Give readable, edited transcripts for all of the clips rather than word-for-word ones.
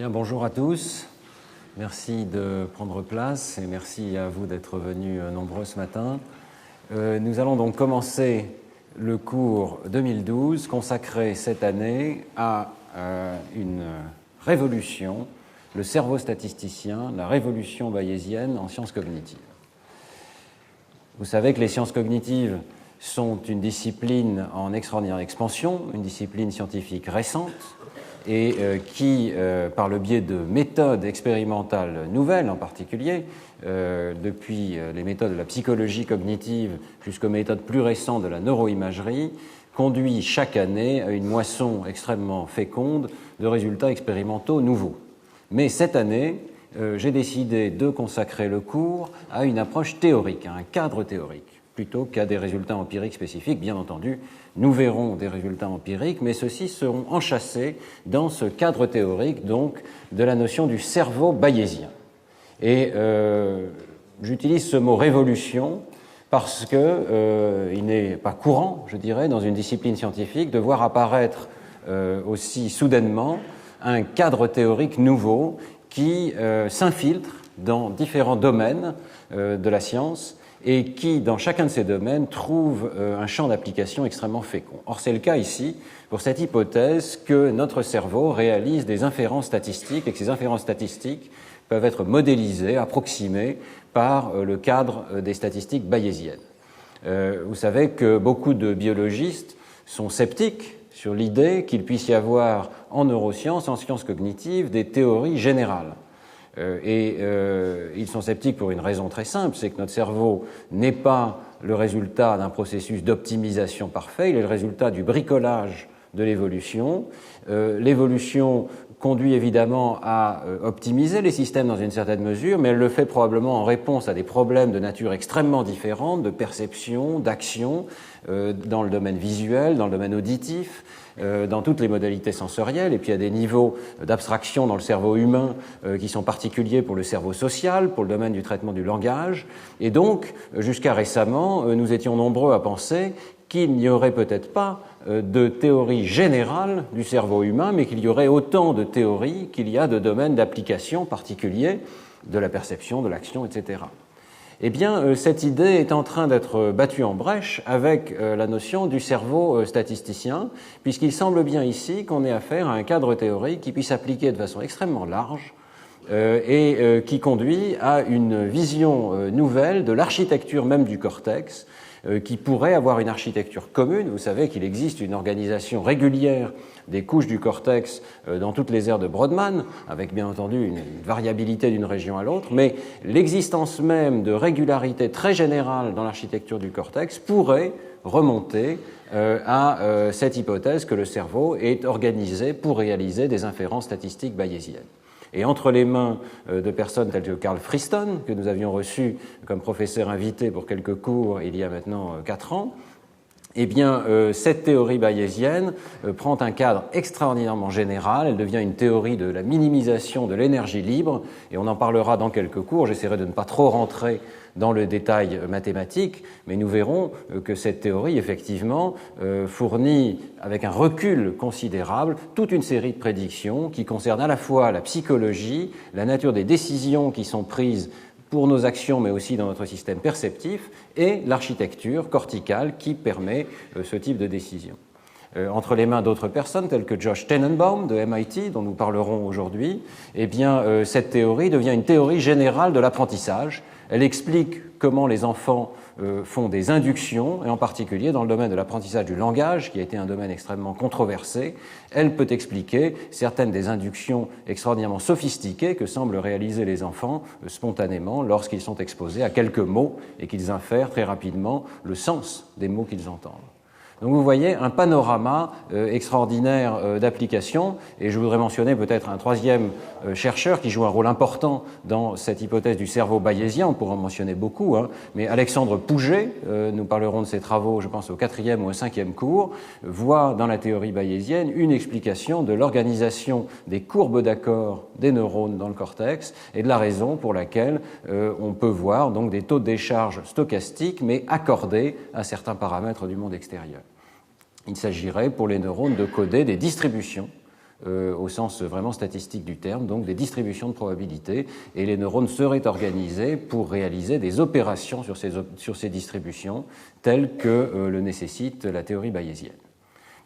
Bien, bonjour à tous. Merci de prendre place et merci à vous d'être venus nombreux ce matin. Nous allons donc commencer le cours 2012 consacré cette année à une révolution, le cerveau statisticien, la révolution bayésienne en sciences cognitives. Vous savez que les sciences cognitives sont une discipline en extraordinaire expansion, une discipline scientifique récente et qui, par le biais de méthodes expérimentales nouvelles en particulier, depuis les méthodes de la psychologie cognitive jusqu'aux méthodes plus récentes de la neuroimagerie, conduit chaque année à une moisson extrêmement féconde de résultats expérimentaux nouveaux. Mais cette année, j'ai décidé de consacrer le cours à une approche théorique, à un cadre théorique, plutôt qu'à des résultats empiriques spécifiques. Bien entendu, nous verrons des résultats empiriques, mais ceux-ci seront enchâssés dans ce cadre théorique, donc, de la notion du cerveau bayésien. Et j'utilise ce mot « révolution » parce qu'il n'est pas courant, je dirais, dans une discipline scientifique, de voir apparaître aussi soudainement un cadre théorique nouveau qui s'infiltre dans différents domaines de la science et qui, dans chacun de ces domaines, trouve un champ d'application extrêmement fécond. Or, c'est le cas ici, pour cette hypothèse que notre cerveau réalise des inférences statistiques et que ces inférences statistiques peuvent être modélisées, approximées par le cadre des statistiques bayésiennes. Vous savez que beaucoup de biologistes sont sceptiques sur l'idée qu'il puisse y avoir en neurosciences, en sciences cognitives, des théories générales. Ils sont sceptiques pour une raison très simple, c'est que notre cerveau n'est pas le résultat d'un processus d'optimisation parfait, il est le résultat du bricolage de l'évolution. L'évolution conduit évidemment à optimiser les systèmes dans une certaine mesure, mais elle le fait probablement en réponse à des problèmes de nature extrêmement différente, de perception, d'action, dans le domaine visuel, dans le domaine auditif, dans toutes les modalités sensorielles, et puis il y a des niveaux d'abstraction dans le cerveau humain qui sont particuliers pour le cerveau social, pour le domaine du traitement du langage, et donc, jusqu'à récemment, nous étions nombreux à penser qu'il n'y aurait peut-être pas de théorie générale du cerveau humain, mais qu'il y aurait autant de théories qu'il y a de domaines d'application particuliers de la perception, de l'action, etc. Eh bien, cette idée est en train d'être battue en brèche avec la notion du cerveau statisticien, puisqu'il semble bien ici qu'on ait affaire à un cadre théorique qui puisse s'appliquer de façon extrêmement large et qui conduit à une vision nouvelle de l'architecture même du cortex, qui pourrait avoir une architecture commune. Vous savez qu'il existe une organisation régulière des couches du cortex dans toutes les aires de Brodmann, avec bien entendu une variabilité d'une région à l'autre, mais l'existence même de régularités très générales dans l'architecture du cortex pourrait remonter à cette hypothèse que le cerveau est organisé pour réaliser des inférences statistiques bayésiennes. Et entre les mains de personnes telles que Carl Friston, que nous avions reçu comme professeur invité pour quelques cours il y a maintenant 4 ans, eh bien, cette théorie bayésienne prend un cadre extraordinairement général, elle devient une théorie de la minimisation de l'énergie libre, et on en parlera dans quelques cours, j'essaierai de ne pas trop rentrer dans le détail mathématique, mais nous verrons que cette théorie, effectivement, fournit, avec un recul considérable, toute une série de prédictions qui concernent à la fois la psychologie, la nature des décisions qui sont prises pour nos actions, mais aussi dans notre système perceptif, et l'architecture corticale qui permet ce type de décision. Entre les mains d'autres personnes, telles que Josh Tenenbaum de MIT, dont nous parlerons aujourd'hui, eh bien, cette théorie devient une théorie générale de l'apprentissage. Elle explique comment les enfants font des inductions, et en particulier dans le domaine de l'apprentissage du langage, qui a été un domaine extrêmement controversé. Elle peut expliquer certaines des inductions extraordinairement sophistiquées que semblent réaliser les enfants spontanément lorsqu'ils sont exposés à quelques mots et qu'ils infèrent très rapidement le sens des mots qu'ils entendent. Donc vous voyez un panorama extraordinaire d'applications, et je voudrais mentionner peut-être un troisième chercheur qui joue un rôle important dans cette hypothèse du cerveau bayésien, on pourrait en mentionner beaucoup, mais Alexandre Pouget, nous parlerons de ses travaux, je pense au 4e ou au 5e cours, voit dans la théorie bayésienne une explication de l'organisation des courbes d'accord des neurones dans le cortex et de la raison pour laquelle on peut voir donc des taux de décharge stochastiques, mais accordés à certains paramètres du monde extérieur. Il s'agirait pour les neurones de coder des distributions au sens vraiment statistique du terme, donc des distributions de probabilité, et les neurones seraient organisés pour réaliser des opérations sur ces distributions, telles que le nécessite la théorie bayésienne.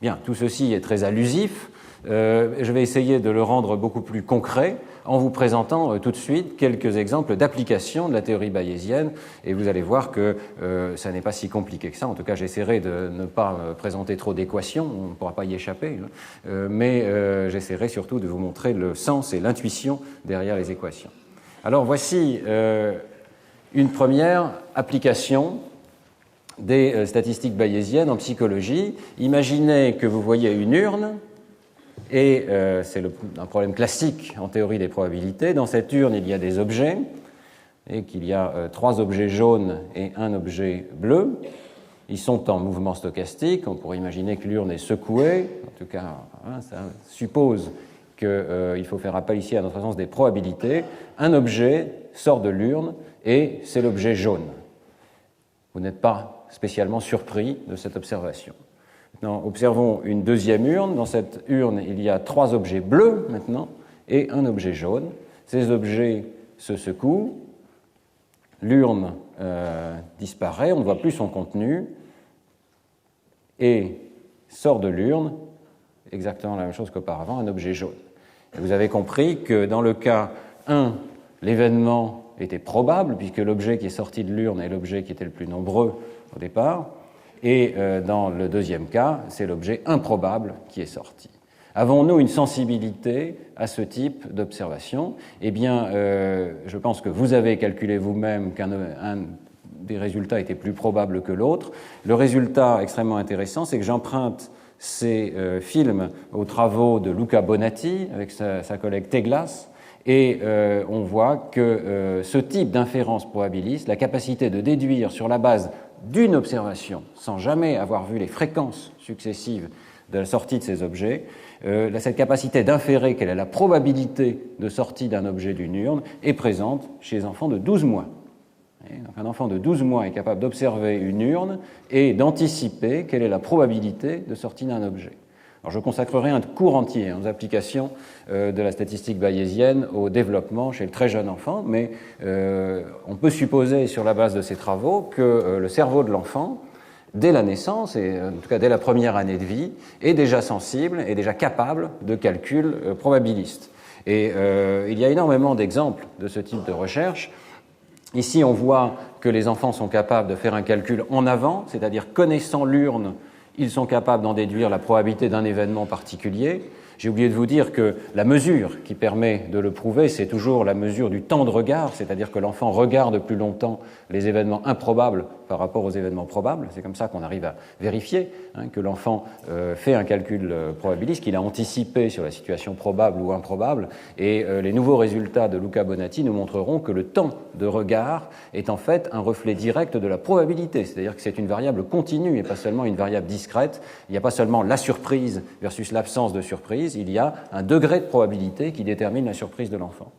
Bien, tout ceci est très allusif. Je vais essayer de le rendre beaucoup plus concret en vous présentant tout de suite quelques exemples d'application de la théorie bayésienne, et vous allez voir que ça n'est pas si compliqué que ça. En tout cas, j'essaierai de ne pas présenter trop d'équations, on ne pourra pas y échapper, mais j'essaierai surtout de vous montrer le sens et l'intuition derrière les équations. Alors voici une première application des statistiques bayésiennes en psychologie. Imaginez que vous voyez une urne, et c'est un problème classique en théorie des probabilités. Dans cette urne, il y a des objets, et qu'il y a 3 objets jaunes et un objet bleu. Ils sont en mouvement stochastique. On pourrait imaginer que l'urne est secouée. En tout cas, ça suppose qu'il faut faire appel ici à notre sens des probabilités. Un objet sort de l'urne, et c'est l'objet jaune. Vous n'êtes pas spécialement surpris de cette observation. Maintenant, observons une deuxième urne. Dans cette urne, il y a 3 objets bleus maintenant et un objet jaune. Ces objets se secouent, l'urne disparaît, on ne voit plus son contenu, et sort de l'urne, exactement la même chose qu'auparavant, un objet jaune. Et vous avez compris que dans le cas 1, l'événement était probable, puisque l'objet qui est sorti de l'urne est l'objet qui était le plus nombreux au départ, et dans le deuxième cas, c'est l'objet improbable qui est sorti. Avons-nous une sensibilité à ce type d'observation? Eh bien, je pense que vous avez calculé vous-même qu'un des résultats était plus probable que l'autre. Le résultat extrêmement intéressant, c'est que j'emprunte ces films aux travaux de Luca Bonatti avec sa collègue Teglas, et on voit que ce type d'inférence probabiliste, la capacité de déduire sur la base d'une observation, sans jamais avoir vu les fréquences successives de la sortie de ces objets, cette capacité d'inférer quelle est la probabilité de sortie d'un objet d'une urne est présente chez les enfants de 12 mois. Donc un enfant de 12 mois est capable d'observer une urne et d'anticiper quelle est la probabilité de sortie d'un objet. Alors je consacrerai un cours entier aux applications de la statistique bayésienne au développement chez le très jeune enfant, mais on peut supposer sur la base de ces travaux que le cerveau de l'enfant, dès la naissance, et en tout cas dès la première année de vie, est déjà sensible et déjà capable de calculs probabilistes. Et il y a énormément d'exemples de ce type de recherche. Ici, on voit que les enfants sont capables de faire un calcul en avant, c'est-à-dire connaissant l'urne, ils sont capables d'en déduire la probabilité d'un événement particulier. J'ai oublié de vous dire que la mesure qui permet de le prouver, c'est toujours la mesure du temps de regard, c'est-à-dire que l'enfant regarde plus longtemps les événements improbables par rapport aux événements probables. C'est comme ça qu'on arrive à vérifier que l'enfant fait un calcul probabiliste, qu'il a anticipé sur la situation probable ou improbable. Et les nouveaux résultats de Luca Bonatti nous montreront que le temps de regard est en fait un reflet direct de la probabilité, c'est-à-dire que c'est une variable continue et pas seulement une variable discrète. Il n'y a pas seulement la surprise versus l'absence de surprise, il y a un degré de probabilité qui détermine la surprise de l'enfant.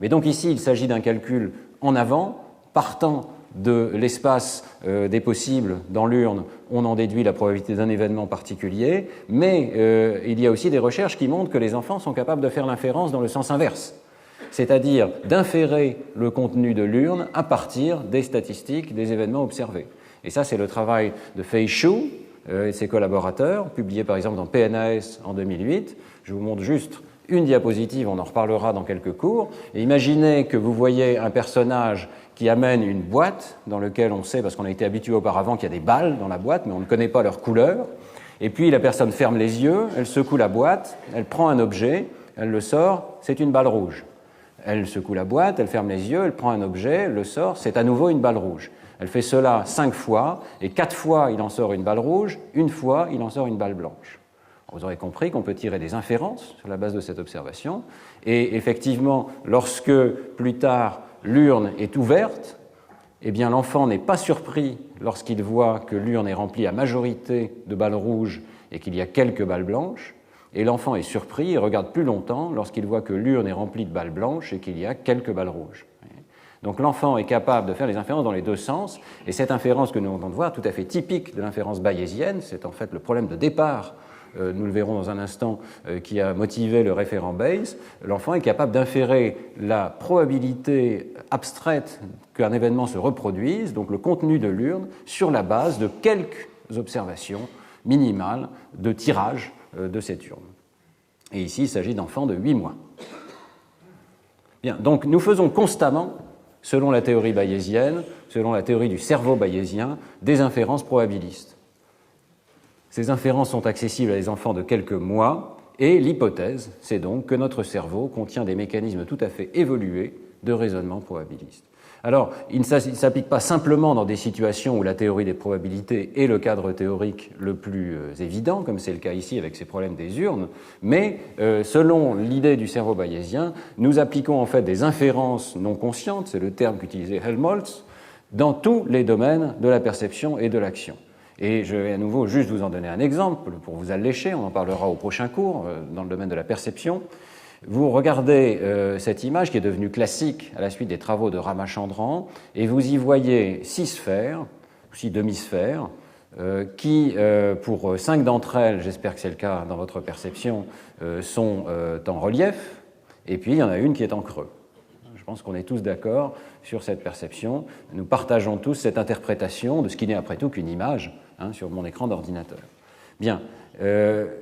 Mais donc ici, il s'agit d'un calcul en avant, partant de l'espace des possibles dans l'urne, on en déduit la probabilité d'un événement particulier, mais il y a aussi des recherches qui montrent que les enfants sont capables de faire l'inférence dans le sens inverse, c'est-à-dire d'inférer le contenu de l'urne à partir des statistiques des événements observés. Et ça, c'est le travail de Fei Shu et ses collaborateurs, publié par exemple dans PNAS en 2008. Je vous montre juste une diapositive, on en reparlera dans quelques cours. Et imaginez que vous voyez un personnage qui amène une boîte dans laquelle on sait, parce qu'on a été habitué auparavant qu'il y a des balles dans la boîte, mais on ne connaît pas leur couleur. Et puis la personne ferme les yeux, elle secoue la boîte, elle prend un objet, elle le sort, c'est une balle rouge. Elle secoue la boîte, elle ferme les yeux, elle prend un objet, elle le sort, c'est à nouveau une balle rouge. Elle fait cela 5 fois, et 4 fois il en sort une balle rouge, une fois il en sort une balle blanche. Vous aurez compris qu'on peut tirer des inférences sur la base de cette observation, et effectivement, lorsque plus tard l'urne est ouverte, eh bien l'enfant n'est pas surpris lorsqu'il voit que l'urne est remplie à majorité de balles rouges et qu'il y a quelques balles blanches, et l'enfant est surpris et regarde plus longtemps lorsqu'il voit que l'urne est remplie de balles blanches et qu'il y a quelques balles rouges. Donc l'enfant est capable de faire les inférences dans les deux sens, et cette inférence que nous venons de voir, tout à fait typique de l'inférence bayésienne, c'est en fait le problème de départ nous le verrons dans un instant, qui a motivé le référent Bayes, l'enfant est capable d'inférer la probabilité abstraite qu'un événement se reproduise, donc le contenu de l'urne, sur la base de quelques observations minimales de tirage de cette urne. Et ici, il s'agit d'enfants de 8 mois. Bien, donc nous faisons constamment, selon la théorie bayésienne, selon la théorie du cerveau bayésien, des inférences probabilistes. Ces inférences sont accessibles à des enfants de quelques mois, et l'hypothèse, c'est donc que notre cerveau contient des mécanismes tout à fait évolués de raisonnement probabiliste. Alors, il ne s'applique pas simplement dans des situations où la théorie des probabilités est le cadre théorique le plus évident, comme c'est le cas ici avec ces problèmes des urnes, mais selon l'idée du cerveau bayésien, nous appliquons en fait des inférences non conscientes, c'est le terme qu'utilisait Helmholtz, dans tous les domaines de la perception et de l'action. Et je vais à nouveau juste vous en donner un exemple pour vous allécher, on en parlera au prochain cours dans le domaine de la perception. Vous regardez cette image qui est devenue classique à la suite des travaux de Ramachandran et vous y voyez 6 sphères, 6 demi-sphères, qui, pour 5 d'entre elles, j'espère que c'est le cas dans votre perception, sont en relief, et puis il y en a une qui est en creux. Je pense qu'on est tous d'accord sur cette perception. Nous partageons tous cette interprétation de ce qui n'est après tout qu'une image sur mon écran d'ordinateur. Bien.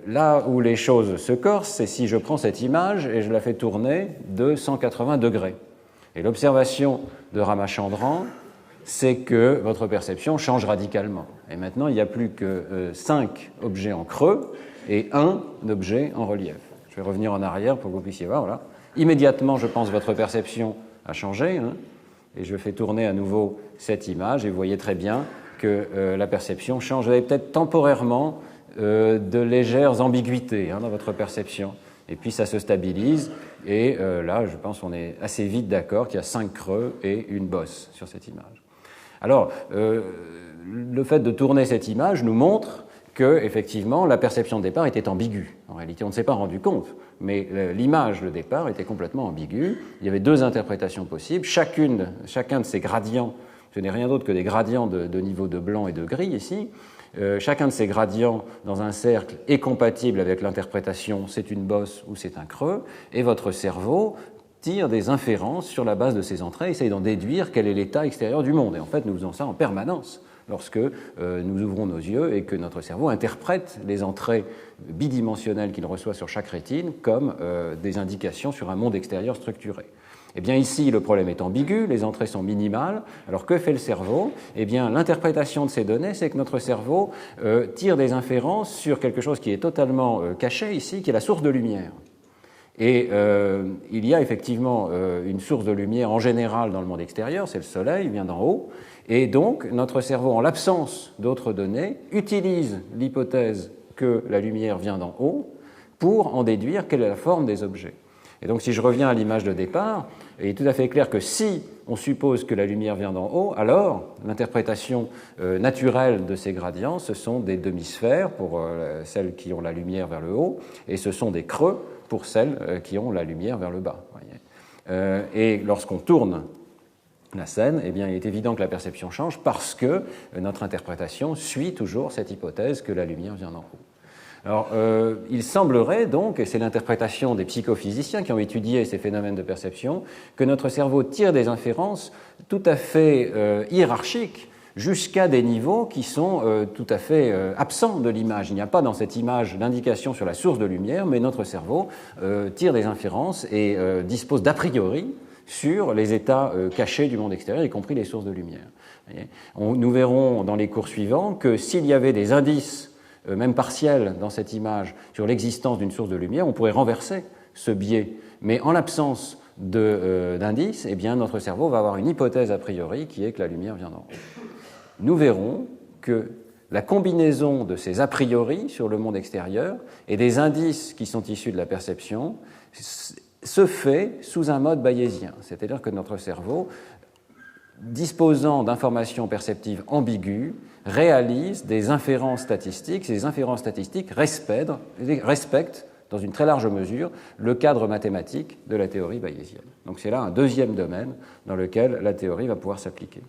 Là où les choses se corsent, c'est si je prends cette image et je la fais tourner de 180 degrés. Et l'observation de Ramachandran, c'est que votre perception change radicalement. Et maintenant, il n'y a plus que 5 objets en creux et 1 objet en relief. Je vais revenir en arrière pour que vous puissiez voir. Voilà. Immédiatement, je pense que votre perception a changé, et je fais tourner à nouveau cette image, et vous voyez très bien que la perception change. Vous avez peut-être temporairement de légères ambiguïtés dans votre perception. Et puis ça se stabilise, et là, je pense qu'on est assez vite d'accord qu'il y a 5 creux et une bosse sur cette image. Alors, le fait de tourner cette image nous montre que, effectivement, la perception de départ était ambiguë. En réalité, on ne s'est pas rendu compte, mais l'image de départ était complètement ambiguë. Il y avait 2 interprétations possibles. Chacun de ces gradients, ce n'est rien d'autre que des gradients de niveau de blanc et de gris ici. Chacun de ces gradients dans un cercle est compatible avec l'interprétation c'est une bosse ou c'est un creux, et votre cerveau tire des inférences sur la base de ces entrées, essaye d'en déduire quel est l'état extérieur du monde. Et en fait, nous faisons ça en permanence lorsque nous ouvrons nos yeux et que notre cerveau interprète les entrées bidimensionnelles qu'il reçoit sur chaque rétine comme des indications sur un monde extérieur structuré. Eh bien ici, le problème est ambigu, les entrées sont minimales. Alors que fait le cerveau ? Eh bien l'interprétation de ces données, c'est que notre cerveau tire des inférences sur quelque chose qui est totalement caché ici, qui est la source de lumière. Et il y a effectivement une source de lumière en général dans le monde extérieur, c'est le soleil, il vient d'en haut. Et donc notre cerveau, en l'absence d'autres données, utilise l'hypothèse que la lumière vient d'en haut pour en déduire quelle est la forme des objets. Et donc si je reviens à l'image de départ, il est tout à fait clair que si on suppose que la lumière vient d'en haut, alors l'interprétation naturelle de ces gradients, ce sont des demi-sphères pour celles qui ont la lumière vers le haut, et ce sont des creux pour celles qui ont la lumière vers le bas. Et lorsqu'on tourne la scène, eh bien, il est évident que la perception change parce que notre interprétation suit toujours cette hypothèse que la lumière vient d'en haut. Alors, il semblerait donc, et c'est l'interprétation des psychophysiciens qui ont étudié ces phénomènes de perception, que notre cerveau tire des inférences tout à fait hiérarchiques jusqu'à des niveaux qui sont tout à fait absents de l'image. Il n'y a pas dans cette image d'indication sur la source de lumière, mais notre cerveau tire des inférences et dispose d'a priori sur les états cachés du monde extérieur, y compris les sources de lumière. Nous verrons dans les cours suivants que s'il y avait des indices même partiel dans cette image sur l'existence d'une source de lumière, on pourrait renverser ce biais. Mais en l'absence d'indices, eh bien, notre cerveau va avoir une hypothèse a priori qui est que la lumière vient d'en haut. Nous verrons que la combinaison de ces a priori sur le monde extérieur et des indices qui sont issus de la perception se fait sous un mode bayésien. C'est-à-dire que notre cerveau, disposant d'informations perceptives ambiguës, réalise des inférences statistiques. Ces inférences statistiques respectent, dans une très large mesure, le cadre mathématique de la théorie bayésienne. Donc c'est là un deuxième domaine dans lequel la théorie va pouvoir s'appliquer.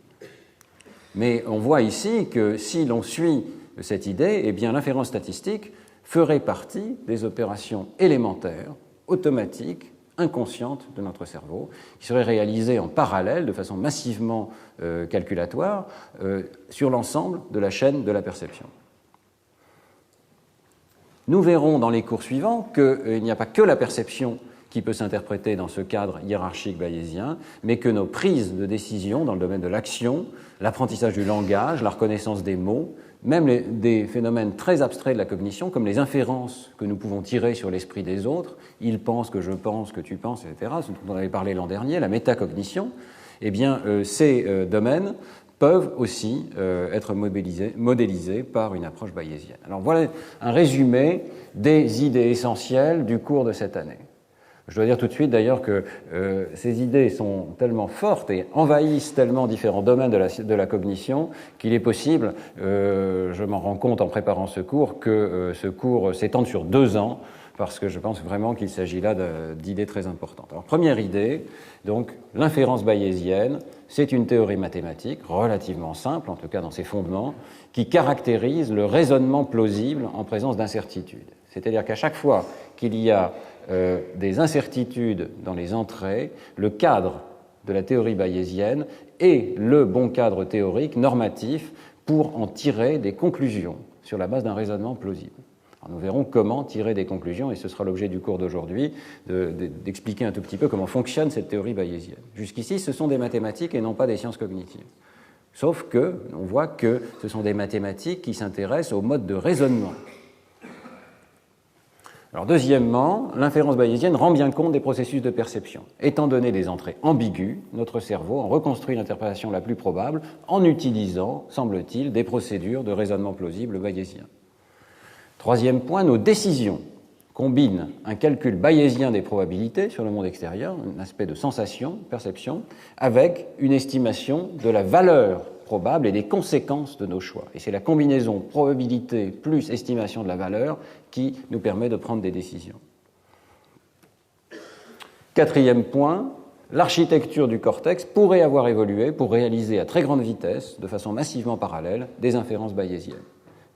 Mais on voit ici que si l'on suit cette idée, eh bien l'inférence statistique ferait partie des opérations élémentaires, automatiques, inconscientes de notre cerveau, qui seraient réalisées en parallèle, de façon massivement calculatoire, sur l'ensemble de la chaîne de la perception. Nous verrons dans les cours suivants qu'il n'y a pas que la perception qui peut s'interpréter dans ce cadre hiérarchique bayésien, mais que nos prises de décision dans le domaine de l'action, l'apprentissage du langage, la reconnaissance des mots, même des phénomènes très abstraits de la cognition, comme les inférences que nous pouvons tirer sur l'esprit des autres, ils pensent que je pense, que tu penses, etc., ce dont on avait parlé l'an dernier, la métacognition, eh bien, ces domaines peuvent aussi être modélisés par une approche bayésienne. Alors voilà un résumé des idées essentielles du cours de cette année. Je dois dire tout de suite d'ailleurs que ces idées sont tellement fortes et envahissent tellement différents domaines de la cognition qu'il est possible, je m'en rends compte en préparant ce cours, que ce cours s'étende sur 2 ans, parce que je pense vraiment qu'il s'agit là d'idées très importantes. Alors, première idée, donc, l'inférence bayésienne, c'est une théorie mathématique relativement simple, en tout cas dans ses fondements, qui caractérise le raisonnement plausible en présence d'incertitudes. C'est-à-dire qu'à chaque fois qu'il y a des incertitudes dans les entrées, le cadre de la théorie bayésienne est le bon cadre théorique, normatif, pour en tirer des conclusions sur la base d'un raisonnement plausible. Alors nous verrons comment tirer des conclusions, et ce sera l'objet du cours d'aujourd'hui, d'expliquer un tout petit peu comment fonctionne cette théorie bayésienne. Jusqu'ici, ce sont des mathématiques et non pas des sciences cognitives. Sauf que, on voit que ce sont des mathématiques qui s'intéressent au mode de raisonnement. Alors deuxièmement, l'inférence bayésienne rend bien compte des processus de perception. Étant donné des entrées ambiguës, notre cerveau en reconstruit l'interprétation la plus probable en utilisant, semble-t-il, des procédures de raisonnement plausible bayésien. Troisième point, nos décisions combinent un calcul bayésien des probabilités sur le monde extérieur, un aspect de sensation, perception, avec une estimation de la valeur probable et des conséquences de nos choix. Et c'est la combinaison probabilité plus estimation de la valeur qui nous permet de prendre des décisions. Quatrième point, l'architecture du cortex pourrait avoir évolué pour réaliser à très grande vitesse, de façon massivement parallèle, des inférences bayésiennes.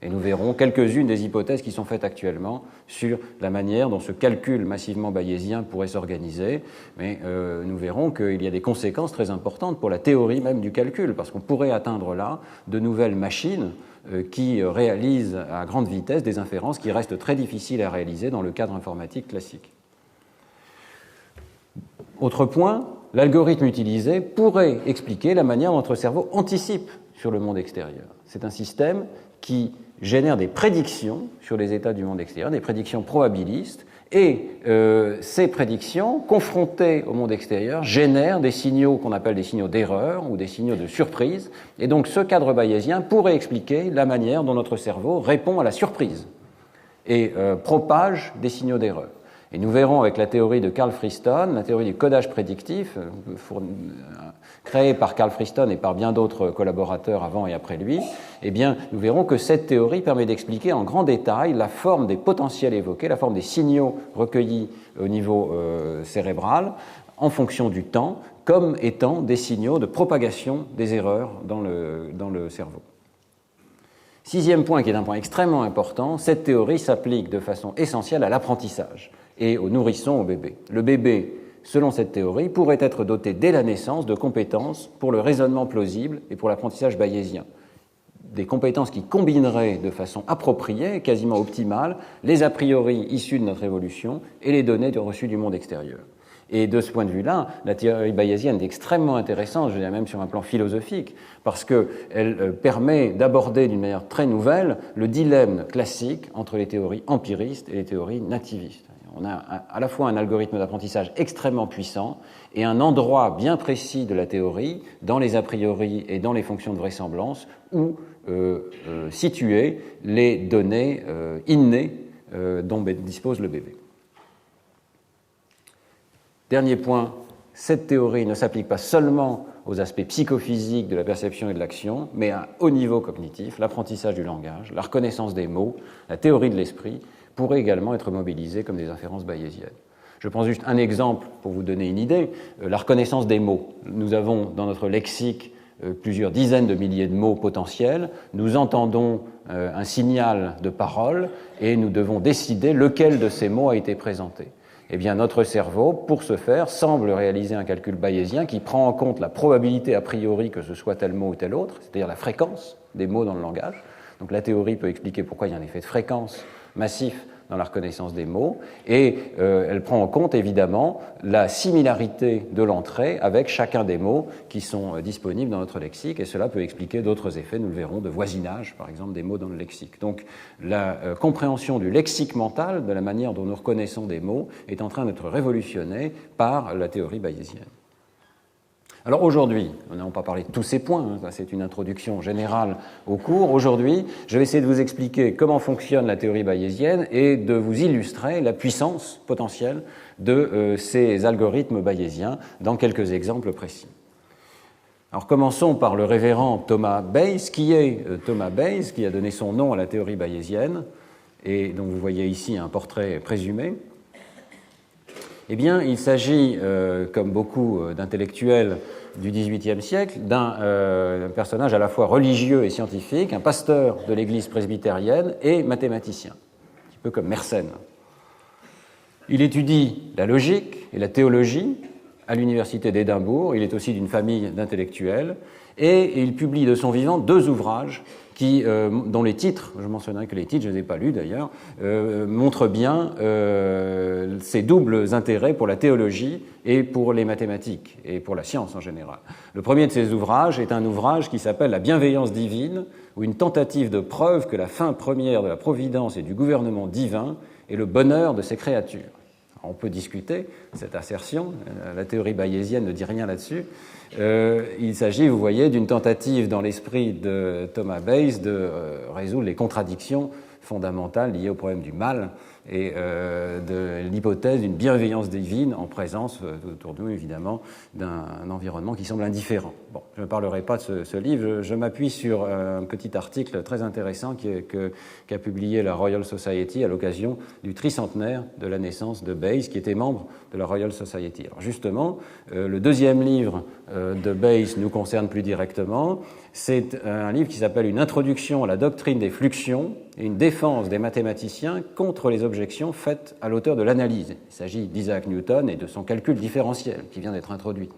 Et nous verrons quelques-unes des hypothèses qui sont faites actuellement sur la manière dont ce calcul massivement bayésien pourrait s'organiser. Mais nous verrons qu'il y a des conséquences très importantes pour la théorie même du calcul, parce qu'on pourrait atteindre là de nouvelles machines qui réalisent à grande vitesse des inférences qui restent très difficiles à réaliser dans le cadre informatique classique. Autre point, l'algorithme utilisé pourrait expliquer la manière dont notre cerveau anticipe sur le monde extérieur. C'est un système qui génère des prédictions sur les états du monde extérieur, des prédictions probabilistes, et ces prédictions, confrontées au monde extérieur, génèrent des signaux qu'on appelle des signaux d'erreur ou des signaux de surprise, et donc ce cadre bayésien pourrait expliquer la manière dont notre cerveau répond à la surprise et propage des signaux d'erreur. Et nous verrons avec la théorie de Carl Friston, la théorie du codage prédictif, créée par Carl Friston et par bien d'autres collaborateurs avant et après lui, eh bien, nous verrons que cette théorie permet d'expliquer en grand détail la forme des potentiels évoqués, la forme des signaux recueillis au niveau cérébral, en fonction du temps, comme étant des signaux de propagation des erreurs dans le cerveau. Sixième point, qui est un point extrêmement important, cette théorie s'applique de façon essentielle à l'apprentissage et aux nourrissons, au bébé. Le bébé, selon cette théorie, pourrait être doté dès la naissance de compétences pour le raisonnement plausible et pour l'apprentissage bayésien. Des compétences qui combineraient de façon appropriée, quasiment optimale, les a priori issus de notre évolution et les données reçues du monde extérieur. Et de ce point de vue-là, la théorie bayésienne est extrêmement intéressante, je dirais même sur un plan philosophique, parce qu'elle permet d'aborder d'une manière très nouvelle le dilemme classique entre les théories empiristes et les théories nativistes. On a à la fois un algorithme d'apprentissage extrêmement puissant et un endroit bien précis de la théorie, dans les a priori et dans les fonctions de vraisemblance, où situer les données innées dont dispose le bébé. Dernier point, cette théorie ne s'applique pas seulement aux aspects psychophysiques de la perception et de l'action, mais à haut niveau cognitif, l'apprentissage du langage, la reconnaissance des mots, la théorie de l'esprit, pourrait également être mobilisée comme des inférences bayésiennes. Je prends juste un exemple pour vous donner une idée, la reconnaissance des mots. Nous avons dans notre lexique plusieurs dizaines de milliers de mots potentiels, nous entendons un signal de parole et nous devons décider lequel de ces mots a été présenté. Eh bien, notre cerveau, pour ce faire, semble réaliser un calcul bayésien qui prend en compte la probabilité a priori que ce soit tel mot ou tel autre, c'est-à-dire la fréquence des mots dans le langage. Donc la théorie peut expliquer pourquoi il y a un effet de fréquence massif dans la reconnaissance des mots, et elle prend en compte évidemment la similarité de l'entrée avec chacun des mots qui sont disponibles dans notre lexique, et cela peut expliquer d'autres effets, nous le verrons, de voisinage, par exemple, des mots dans le lexique. Donc la compréhension du lexique mental, de la manière dont nous reconnaissons des mots, est en train d'être révolutionnée par la théorie bayésienne. Alors aujourd'hui, nous n'avons pas parlé de tous ces points, c'est une introduction générale au cours. Aujourd'hui, je vais essayer de vous expliquer comment fonctionne la théorie bayésienne et de vous illustrer la puissance potentielle de ces algorithmes bayésiens dans quelques exemples précis. Alors commençons par le révérend Thomas Bayes. Qui est Thomas Bayes, qui a donné son nom à la théorie bayésienne, et dont vous voyez ici un portrait présumé? Eh bien, il s'agit, comme beaucoup d'intellectuels du XVIIIe siècle, d'un personnage à la fois religieux et scientifique, un pasteur de l'Église presbytérienne et mathématicien, un petit peu comme Mersenne. Il étudie la logique et la théologie à l'université d'Édimbourg. Il est aussi d'une famille d'intellectuels et il publie de son vivant 2 ouvrages dont les titres, je mentionnerai que les titres, je ne les ai pas lus d'ailleurs, montrent bien ses doubles intérêts pour la théologie et pour les mathématiques et pour la science en général. Le premier de ces ouvrages est un ouvrage qui s'appelle « La bienveillance divine » ou une tentative de preuve que la fin première de la providence et du gouvernement divin est le bonheur de ses créatures. On peut discuter cette assertion, la théorie bayésienne ne dit rien là-dessus. Il s'agit, vous voyez, d'une tentative dans l'esprit de Thomas Bayes de résoudre les contradictions fondamentales liées au problème du mal et de l'hypothèse d'une bienveillance divine en présence, autour de nous évidemment, d'un environnement qui semble indifférent. Bon, je ne parlerai pas de ce livre, je m'appuie sur un petit article très intéressant qu'a publié la Royal Society à l'occasion du tricentenaire de la naissance de Bayes, qui était membre de la Royal Society. Alors justement, le deuxième livre de Bayes nous concerne plus directement. C'est un livre qui s'appelle « Une introduction à la doctrine des fluxions et une défense des mathématiciens contre les objections faites à l'auteur de l'analyse ». Il s'agit d'Isaac Newton et de son calcul différentiel qui vient d'être introduit.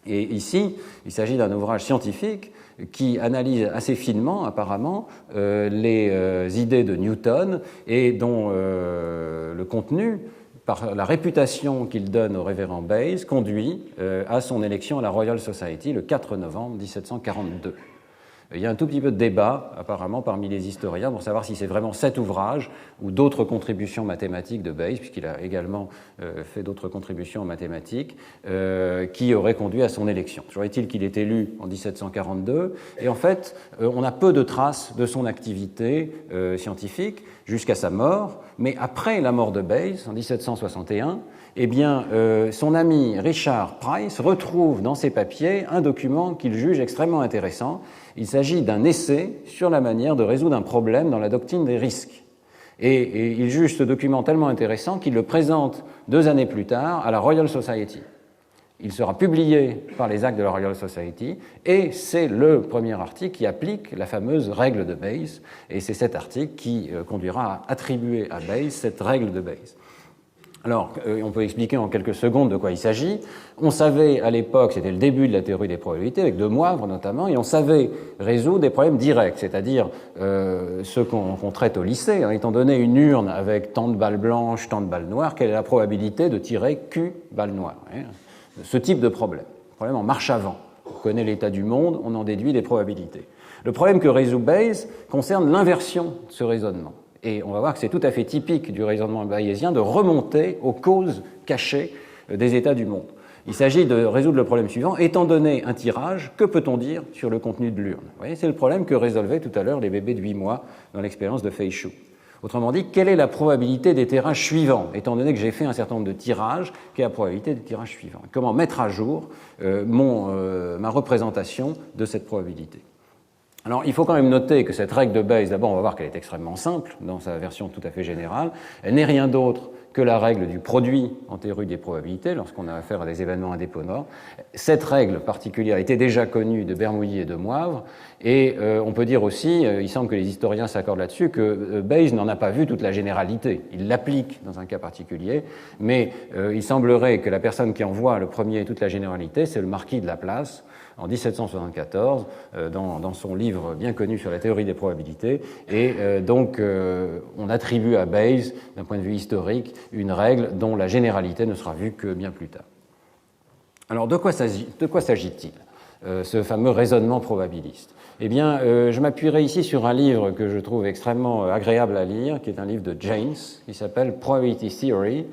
Et ici, il s'agit d'un ouvrage scientifique qui analyse assez finement, apparemment, les idées de Newton et dont le contenu, par la réputation qu'il donne au révérend Bayes, conduit à son élection à la Royal Society le 4 novembre 1742. Il y a un tout petit peu de débat, apparemment, parmi les historiens pour savoir si c'est vraiment cet ouvrage ou d'autres contributions mathématiques de Bayes, puisqu'il a également fait d'autres contributions en mathématiques, qui auraient conduit à son élection. Toujours est-il qu'il est élu en 1742, et en fait, on a peu de traces de son activité scientifique jusqu'à sa mort, mais après la mort de Bayes, en 1761, eh bien, son ami Richard Price retrouve dans ses papiers un document qu'il juge extrêmement intéressant. Il s'agit d'un essai sur la manière de résoudre un problème dans la doctrine des risques. Et il juge ce document tellement intéressant qu'il le présente 2 années plus tard à la Royal Society. Il sera publié par les actes de la Royal Society et c'est le premier article qui applique la fameuse règle de Bayes, et c'est cet article qui conduira à attribuer à Bayes cette règle de Bayes. Alors, on peut expliquer en quelques secondes de quoi il s'agit. On savait à l'époque, c'était le début de la théorie des probabilités, avec de Moivre notamment, et on savait résoudre des problèmes directs, c'est-à-dire ceux qu'on traite au lycée. Étant donné une urne avec tant de balles blanches, tant de balles noires, quelle est la probabilité de tirer Q balles noires? Ce type de problème en marche avant. On connaît l'état du monde, on en déduit les probabilités. Le problème que résout Bayes concerne l'inversion de ce raisonnement. Et on va voir que c'est tout à fait typique du raisonnement bayésien de remonter aux causes cachées des états du monde. Il s'agit de résoudre le problème suivant. Étant donné un tirage, que peut-on dire sur le contenu de l'urne? Vous voyez, c'est le problème que résolvaient tout à l'heure les bébés de 8 mois dans l'expérience de Fei-Shu. Autrement dit, quelle est la probabilité des tirages suivants, étant donné que j'ai fait un certain nombre de tirages, quelle est la probabilité des tirages suivants? Comment mettre à jour ma représentation de cette probabilité? Alors, il faut quand même noter que cette règle de Bayes, d'abord, on va voir qu'elle est extrêmement simple dans sa version tout à fait générale. Elle n'est rien d'autre que la règle du produit en théorie des probabilités lorsqu'on a affaire à des événements indépendants. Cette règle particulière était déjà connue de Bernoulli et de Moivre, et on peut dire aussi, il semble que les historiens s'accordent là-dessus, que Bayes n'en a pas vu toute la généralité. Il l'applique dans un cas particulier, mais il semblerait que la personne qui en voit le premier toute la généralité, c'est le marquis de Laplace, en 1774, dans son livre bien connu sur la théorie des probabilités, et donc on attribue à Bayes, d'un point de vue historique, une règle dont la généralité ne sera vue que bien plus tard. Alors de quoi s'agit-il, ce fameux raisonnement probabiliste? Eh bien, je m'appuierai ici sur un livre que je trouve extrêmement agréable à lire, qui est un livre de James, qui s'appelle Probability Theory,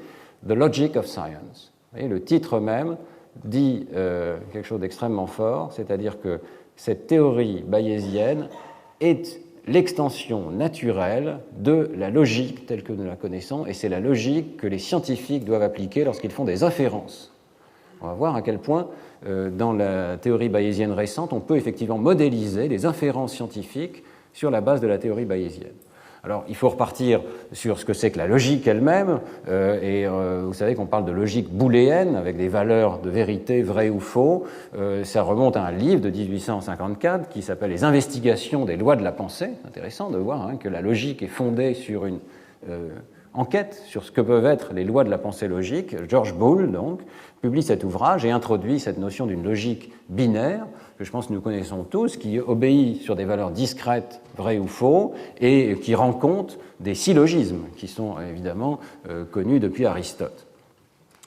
The Logic of Science. Vous voyez, le titre même dit quelque chose d'extrêmement fort, c'est-à-dire que cette théorie bayésienne est l'extension naturelle de la logique telle que nous la connaissons, et c'est la logique que les scientifiques doivent appliquer lorsqu'ils font des inférences. On va voir à quel point, dans la théorie bayésienne récente, on peut effectivement modéliser des inférences scientifiques sur la base de la théorie bayésienne. Alors, il faut repartir sur ce que c'est que la logique elle-même, vous savez qu'on parle de logique booléenne, avec des valeurs de vérité, vrai ou faux. Ça remonte à un livre de 1854 qui s'appelle « Les investigations des lois de la pensée ». Intéressant de voir que la logique est fondée sur une enquête sur ce que peuvent être les lois de la pensée logique. George Boole, donc, publie cet ouvrage et introduit cette notion d'une logique binaire, que je pense que nous connaissons tous, qui obéit sur des valeurs discrètes, vraies ou faux, et qui rend compte des syllogismes, qui sont évidemment connus depuis Aristote,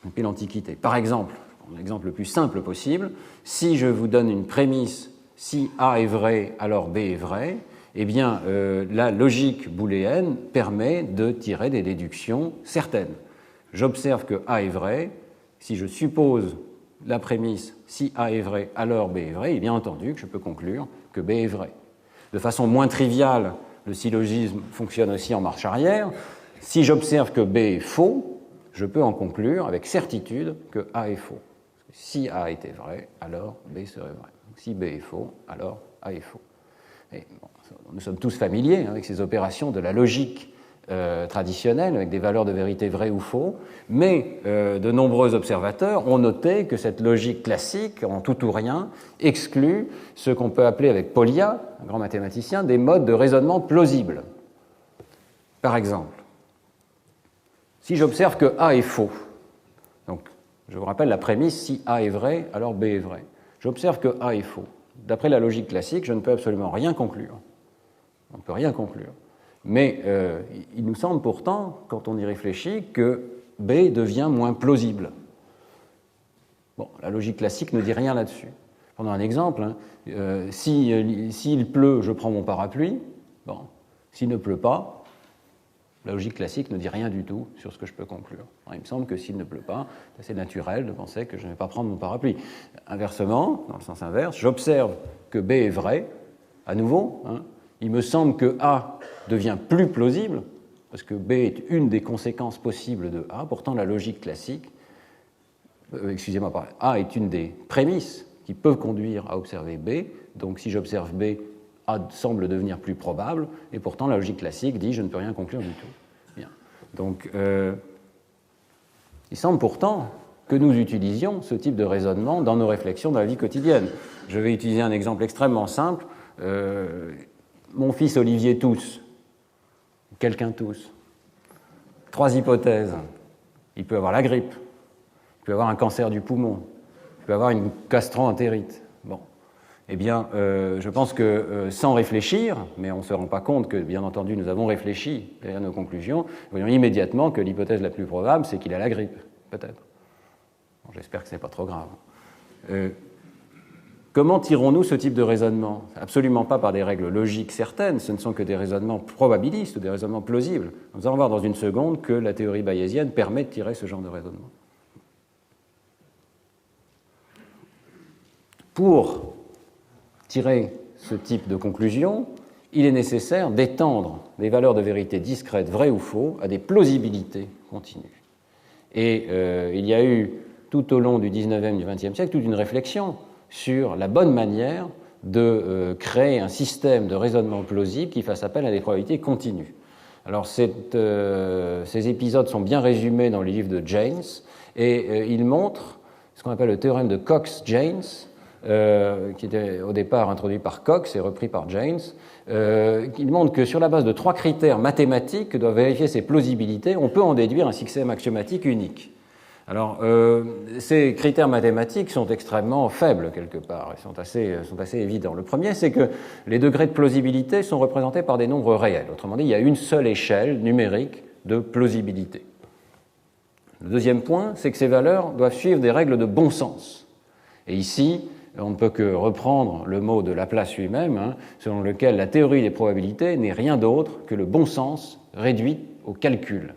depuis l'Antiquité. Par exemple, l'exemple le plus simple possible, si je vous donne une prémisse, si A est vrai, alors B est vrai, eh bien, la logique booléenne permet de tirer des déductions certaines. J'observe que A est vrai, si je suppose la prémisse « si A est vrai, alors B est vrai », et bien entendu que je peux conclure que B est vrai. De façon moins triviale, le syllogisme fonctionne aussi en marche arrière. Si j'observe que B est faux, je peux en conclure avec certitude que A est faux. Si A était vrai, alors B serait vrai. Si B est faux, alors A est faux. Et bon, nous sommes tous familiers avec ces opérations de la logique traditionnelle, avec des valeurs de vérité vraies ou faux, mais de nombreux observateurs ont noté que cette logique classique, en tout ou rien, exclut ce qu'on peut appeler avec Polya, un grand mathématicien, des modes de raisonnement plausibles. Par exemple, si j'observe que A est faux, donc je vous rappelle la prémisse, si A est vrai, alors B est vrai. J'observe que A est faux. D'après la logique classique, je ne peux absolument rien conclure. On ne peut rien conclure. Mais il nous semble pourtant, quand on y réfléchit, que B devient moins plausible. Bon, la logique classique ne dit rien là-dessus. Prenons un exemple. S'il pleut, je prends mon parapluie. Bon, s'il ne pleut pas, la logique classique ne dit rien du tout sur ce que je peux conclure. Alors, il me semble que s'il ne pleut pas, c'est naturel de penser que je ne vais pas prendre mon parapluie. Inversement, dans le sens inverse, j'observe que B est vrai, à nouveau, il me semble que A devient plus plausible, parce que B est une des conséquences possibles de A, pourtant la logique classique, A est une des prémisses qui peuvent conduire à observer B, donc si j'observe B, A semble devenir plus probable, et pourtant la logique classique dit je ne peux rien conclure du tout. Bien. Donc, il semble pourtant que nous utilisions ce type de raisonnement dans nos réflexions dans la vie quotidienne. Je vais utiliser un exemple extrêmement simple. Mon fils Olivier tousse, quelqu'un tousse. 3 hypothèses. Il peut avoir la grippe, il peut avoir un cancer du poumon, il peut avoir une gastro-entérite. Bon. Eh bien, je pense que sans réfléchir, mais on ne se rend pas compte que, bien entendu, nous avons réfléchi derrière nos conclusions, nous voyons immédiatement que l'hypothèse la plus probable, c'est qu'il a la grippe, peut-être. Bon, j'espère que ce n'est pas trop grave. Comment tirons-nous ce type de raisonnement? Absolument pas par des règles logiques certaines, ce ne sont que des raisonnements probabilistes ou des raisonnements plausibles. Nous allons voir dans une seconde que la théorie bayésienne permet de tirer ce genre de raisonnement. Pour tirer ce type de conclusion, il est nécessaire d'étendre les valeurs de vérité discrètes, vraies ou faux, à des plausibilités continues. Et il y a eu, tout au long du 19e et du 20e siècle, toute une réflexion sur la bonne manière de créer un système de raisonnement plausible qui fasse appel à des probabilités continues. Alors ces épisodes sont bien résumés dans le livre de Jaynes, et il montre ce qu'on appelle le théorème de Cox-Jaynes, qui était au départ introduit par Cox et repris par Jaynes. Il montre que sur la base de 3 critères mathématiques que doivent vérifier ces plausibilités, on peut en déduire un système axiomatique unique. Alors, ces critères mathématiques sont extrêmement faibles quelque part, ils sont assez évidents. Le premier, c'est que les degrés de plausibilité sont représentés par des nombres réels. Autrement dit, il y a une seule échelle numérique de plausibilité. Le deuxième point, c'est que ces valeurs doivent suivre des règles de bon sens. Et ici, on ne peut que reprendre le mot de Laplace lui-même, selon lequel la théorie des probabilités n'est rien d'autre que le bon sens réduit au calcul.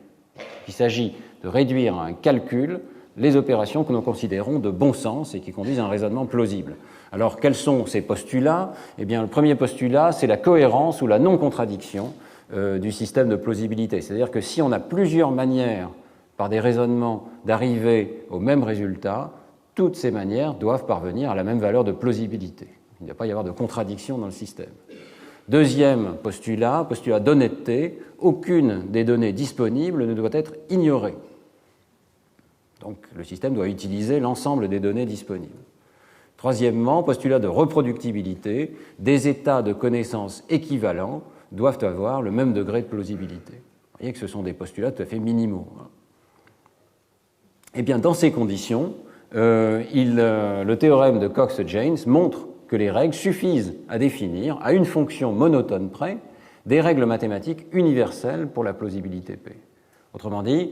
Il s'agit de réduire à un calcul les opérations que nous considérons de bon sens et qui conduisent à un raisonnement plausible. Alors, quels sont ces postulats ? Eh bien, le premier postulat, c'est la cohérence ou la non-contradiction du système de plausibilité. C'est-à-dire que si on a plusieurs manières, par des raisonnements, d'arriver au même résultat, toutes ces manières doivent parvenir à la même valeur de plausibilité. Il ne doit pas y avoir de contradiction dans le système. Deuxième postulat d'honnêteté, aucune des données disponibles ne doit être ignorée. Donc le système doit utiliser l'ensemble des données disponibles. Troisièmement, postulat de reproductibilité, des états de connaissance équivalents doivent avoir le même degré de plausibilité. Vous voyez que ce sont des postulats tout à fait minimaux. Eh bien, dans ces conditions, le théorème de Cox-Jaynes montre que les règles suffisent à définir, à une fonction monotone près, des règles mathématiques universelles pour la plausibilité P. Autrement dit,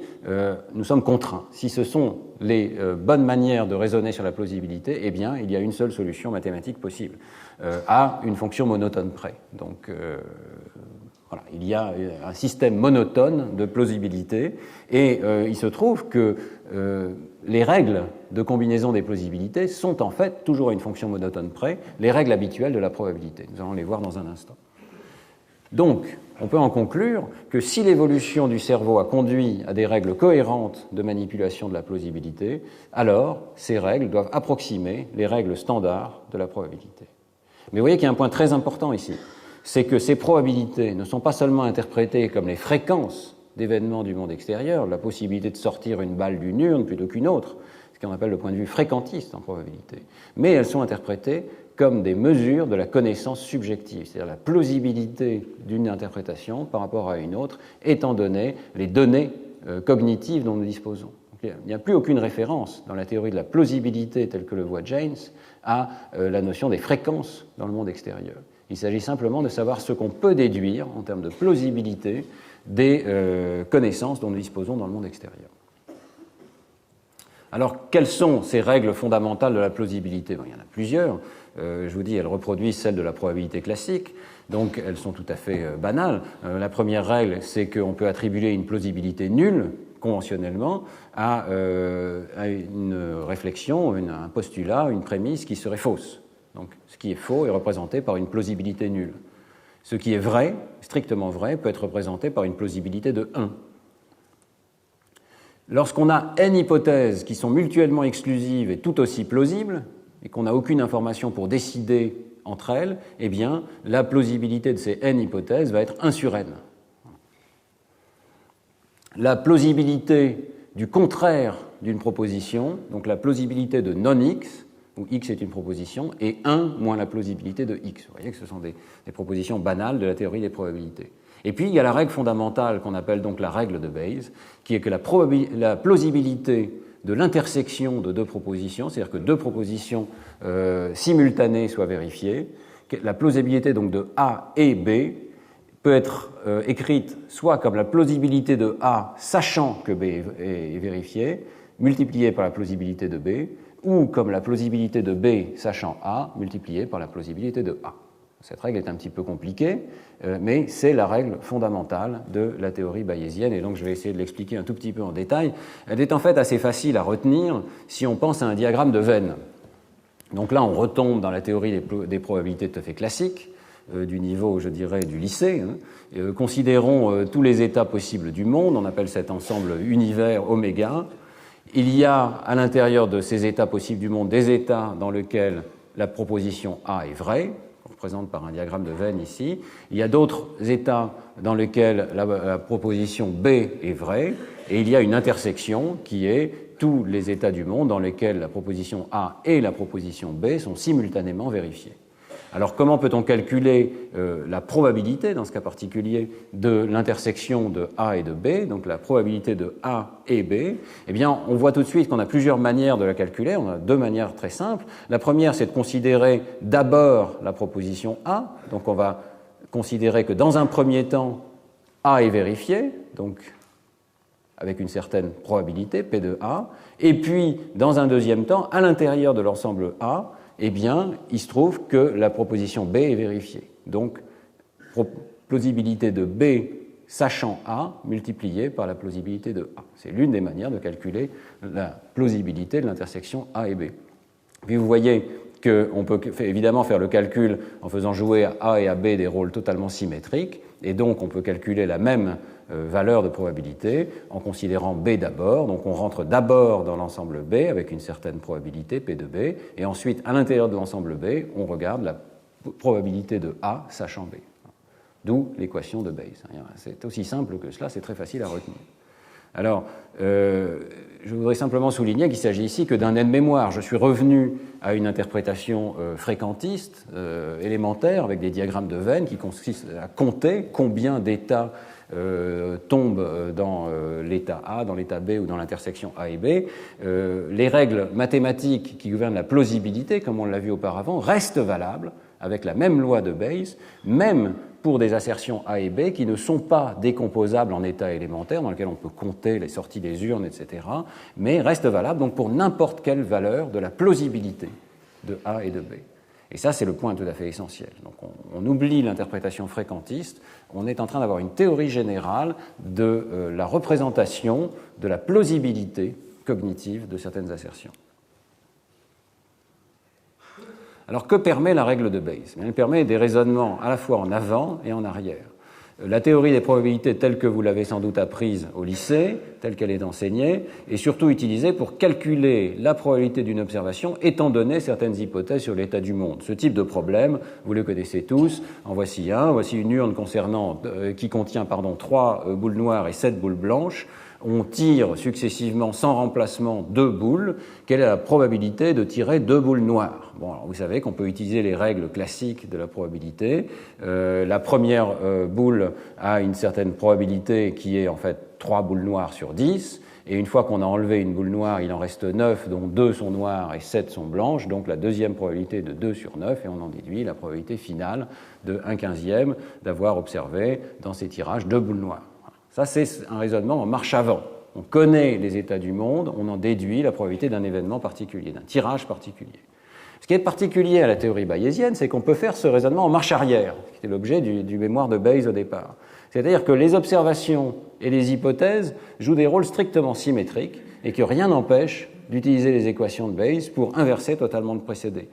nous sommes contraints. Si ce sont les bonnes manières de raisonner sur la plausibilité, eh bien, il y a une seule solution mathématique possible, à une fonction monotone près. Donc, voilà, il y a un système monotone de plausibilité, et il se trouve que les règles de combinaison des plausibilités sont en fait, toujours à une fonction monotone près, les règles habituelles de la probabilité. Nous allons les voir dans un instant. Donc, on peut en conclure que si l'évolution du cerveau a conduit à des règles cohérentes de manipulation de la plausibilité, alors ces règles doivent approximer les règles standards de la probabilité. Mais vous voyez qu'il y a un point très important ici, c'est que ces probabilités ne sont pas seulement interprétées comme les fréquences d'événements du monde extérieur, la possibilité de sortir une balle d'une urne plutôt qu'une autre, ce qu'on appelle le point de vue fréquentiste en probabilité, mais elles sont interprétées comme des mesures de la connaissance subjective, c'est-à-dire la plausibilité d'une interprétation par rapport à une autre, étant donné les données cognitives dont nous disposons. Donc, il n'y a plus aucune référence dans la théorie de la plausibilité telle que le voit Jaynes à la notion des fréquences dans le monde extérieur. Il s'agit simplement de savoir ce qu'on peut déduire en termes de plausibilité des connaissances dont nous disposons dans le monde extérieur. Alors, quelles sont ces règles fondamentales de la plausibilité ? Il y en a plusieurs. Je vous dis, elles reproduisent celles de la probabilité classique, donc elles sont tout à fait banales. La première règle, c'est qu'on peut attribuer une plausibilité nulle, conventionnellement, à une réflexion, un postulat, une prémisse qui serait fausse. Donc, ce qui est faux est représenté par une plausibilité nulle. Ce qui est vrai, strictement vrai, peut être représenté par une plausibilité de 1. Lorsqu'on a n hypothèses qui sont mutuellement exclusives et tout aussi plausibles, et qu'on n'a aucune information pour décider entre elles, eh bien, la plausibilité de ces n hypothèses va être 1 sur n. La plausibilité du contraire d'une proposition, donc la plausibilité de non-x, où x est une proposition, est 1 moins la plausibilité de x. Vous voyez que ce sont des propositions banales de la théorie des probabilités. Et puis, il y a la règle fondamentale qu'on appelle donc la règle de Bayes, qui est que la plausibilité de l'intersection de deux propositions, c'est-à-dire que deux propositions simultanées soient vérifiées, la plausibilité donc de A et B peut être écrite soit comme la plausibilité de A sachant que B est vérifié, multipliée par la plausibilité de B, ou comme la plausibilité de B sachant A, multipliée par la plausibilité de A. Cette règle est un petit peu compliquée, mais c'est la règle fondamentale de la théorie bayésienne, et donc je vais essayer de l'expliquer un tout petit peu en détail. Elle est en fait assez facile à retenir si on pense à un diagramme de Venn. Donc là, on retombe dans la théorie des probabilités tout à fait classiques, du niveau, je dirais, du lycée. Considérons tous les états possibles du monde, on appelle cet ensemble univers oméga. Il y a à l'intérieur de ces états possibles du monde des états dans lesquels la proposition A est vraie, qu'on représente par un diagramme de Venn ici. Il y a d'autres états dans lesquels la proposition B est vraie, et il y a une intersection qui est tous les états du monde dans lesquels la proposition A et la proposition B sont simultanément vérifiées. Alors comment peut-on calculer la probabilité, dans ce cas particulier, de l'intersection de A et de B, donc la probabilité de A et B? Eh bien, on voit tout de suite qu'on a plusieurs manières de la calculer. On a deux manières très simples. La première, c'est de considérer d'abord la proposition A. Donc on va considérer que dans un premier temps, A est vérifié, donc avec une certaine probabilité, P de A. Et puis, dans un deuxième temps, à l'intérieur de l'ensemble A, eh bien, il se trouve que la proposition B est vérifiée. Donc, plausibilité de B sachant A multipliée par la plausibilité de A. C'est l'une des manières de calculer la plausibilité de l'intersection A et B. Puis vous voyez qu'on peut évidemment faire le calcul en faisant jouer à A et à B des rôles totalement symétriques, et donc on peut calculer la même valeur de probabilité en considérant B d'abord. Donc on rentre d'abord dans l'ensemble B avec une certaine probabilité, P de B, et ensuite à l'intérieur de l'ensemble B, on regarde la probabilité de A sachant B. D'où l'équation de Bayes. C'est aussi simple que cela, c'est très facile à retenir. Alors, je voudrais simplement souligner qu'il s'agit ici que d'un aide-mémoire. Je suis revenu à une interprétation fréquentiste, élémentaire, avec des diagrammes de Venn qui consistent à compter combien d'états tombent dans l'état A, dans l'état B ou dans l'intersection A et B. Les règles mathématiques qui gouvernent la plausibilité, comme on l'a vu auparavant, restent valables avec la même loi de Bayes, même pour des assertions A et B qui ne sont pas décomposables en états élémentaires, dans lesquels on peut compter les sorties des urnes, etc., mais restent valables donc pour n'importe quelle valeur de la plausibilité de A et de B. Et ça, c'est le point tout à fait essentiel. Donc on oublie l'interprétation fréquentiste, on est en train d'avoir une théorie générale de la représentation de la plausibilité cognitive de certaines assertions. Alors que permet la règle de Bayes? Elle permet des raisonnements à la fois en avant et en arrière. La théorie des probabilités telle que vous l'avez sans doute apprise au lycée, telle qu'elle est enseignée, est surtout utilisée pour calculer la probabilité d'une observation étant donné certaines hypothèses sur l'état du monde. Ce type de problème, vous le connaissez tous. En voici un. Voici une urne qui contient 3 boules noires et 7 boules blanches. On tire successivement sans remplacement 2 boules. Quelle est la probabilité de tirer 2 boules noires? Bon, alors vous savez qu'on peut utiliser les règles classiques de la probabilité. La première boule a une certaine probabilité qui est en fait 3 boules noires sur 10. Et une fois qu'on a enlevé une boule noire, il en reste 9, dont 2 sont noires et 7 sont blanches. Donc la deuxième probabilité est de 2 sur 9, et on en déduit la probabilité finale de 1/15 d'avoir observé dans ces tirages 2 boules noires. Ça, c'est un raisonnement en marche avant. On connaît les états du monde, on en déduit la probabilité d'un événement particulier, d'un tirage particulier. Ce qui est particulier à la théorie bayésienne, c'est qu'on peut faire ce raisonnement en marche arrière, qui était l'objet du mémoire de Bayes au départ. C'est-à-dire que les observations et les hypothèses jouent des rôles strictement symétriques et que rien n'empêche d'utiliser les équations de Bayes pour inverser totalement le procédé.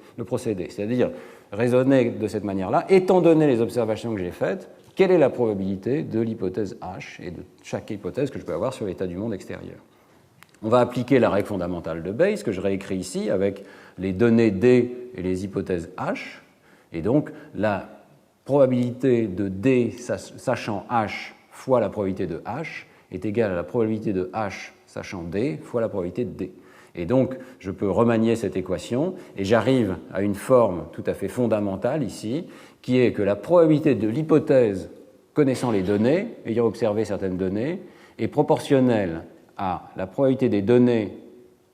C'est-à-dire raisonner de cette manière-là, étant donné les observations que j'ai faites, quelle est la probabilité de l'hypothèse H et de chaque hypothèse que je peux avoir sur l'état du monde extérieur. On va appliquer la règle fondamentale de Bayes, que je réécris ici, avec les données D et les hypothèses H. Et donc, la probabilité de D sachant H fois la probabilité de H est égale à la probabilité de H sachant D fois la probabilité de D. Et donc, je peux remanier cette équation et j'arrive à une forme tout à fait fondamentale ici, qui est que la probabilité de l'hypothèse connaissant les données, ayant observé certaines données, est proportionnelle à la probabilité des données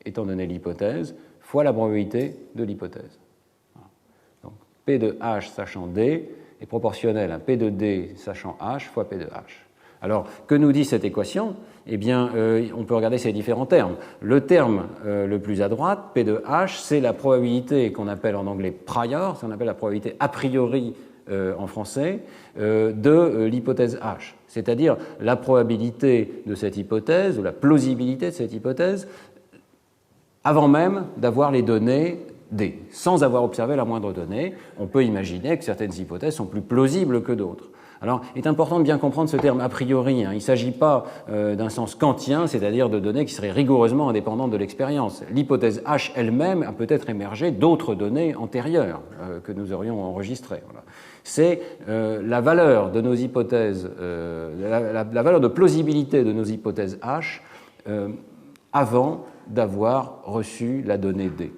étant donné l'hypothèse fois la probabilité de l'hypothèse. Donc, P de H sachant D est proportionnel à P de D sachant H fois P de H. Alors, que nous dit cette équation? Eh bien, on peut regarder ces différents termes. Le terme le plus à droite, P de H, c'est la probabilité qu'on appelle en anglais prior, c'est ce qu'on appelle la probabilité a priori en français, de l'hypothèse H. C'est-à-dire la probabilité de cette hypothèse, ou la plausibilité de cette hypothèse, avant même d'avoir les données D. Sans avoir observé la moindre donnée, on peut imaginer que certaines hypothèses sont plus plausibles que d'autres. Alors, il est important de bien comprendre ce terme a priori. Il ne s'agit pas d'un sens kantien, c'est-à-dire de données qui seraient rigoureusement indépendantes de l'expérience. L'hypothèse H elle-même a peut-être émergé d'autres données antérieures que nous aurions enregistrées. Voilà. C'est la valeur de nos hypothèses, la valeur de plausibilité de nos hypothèses H avant d'avoir reçu la donnée D.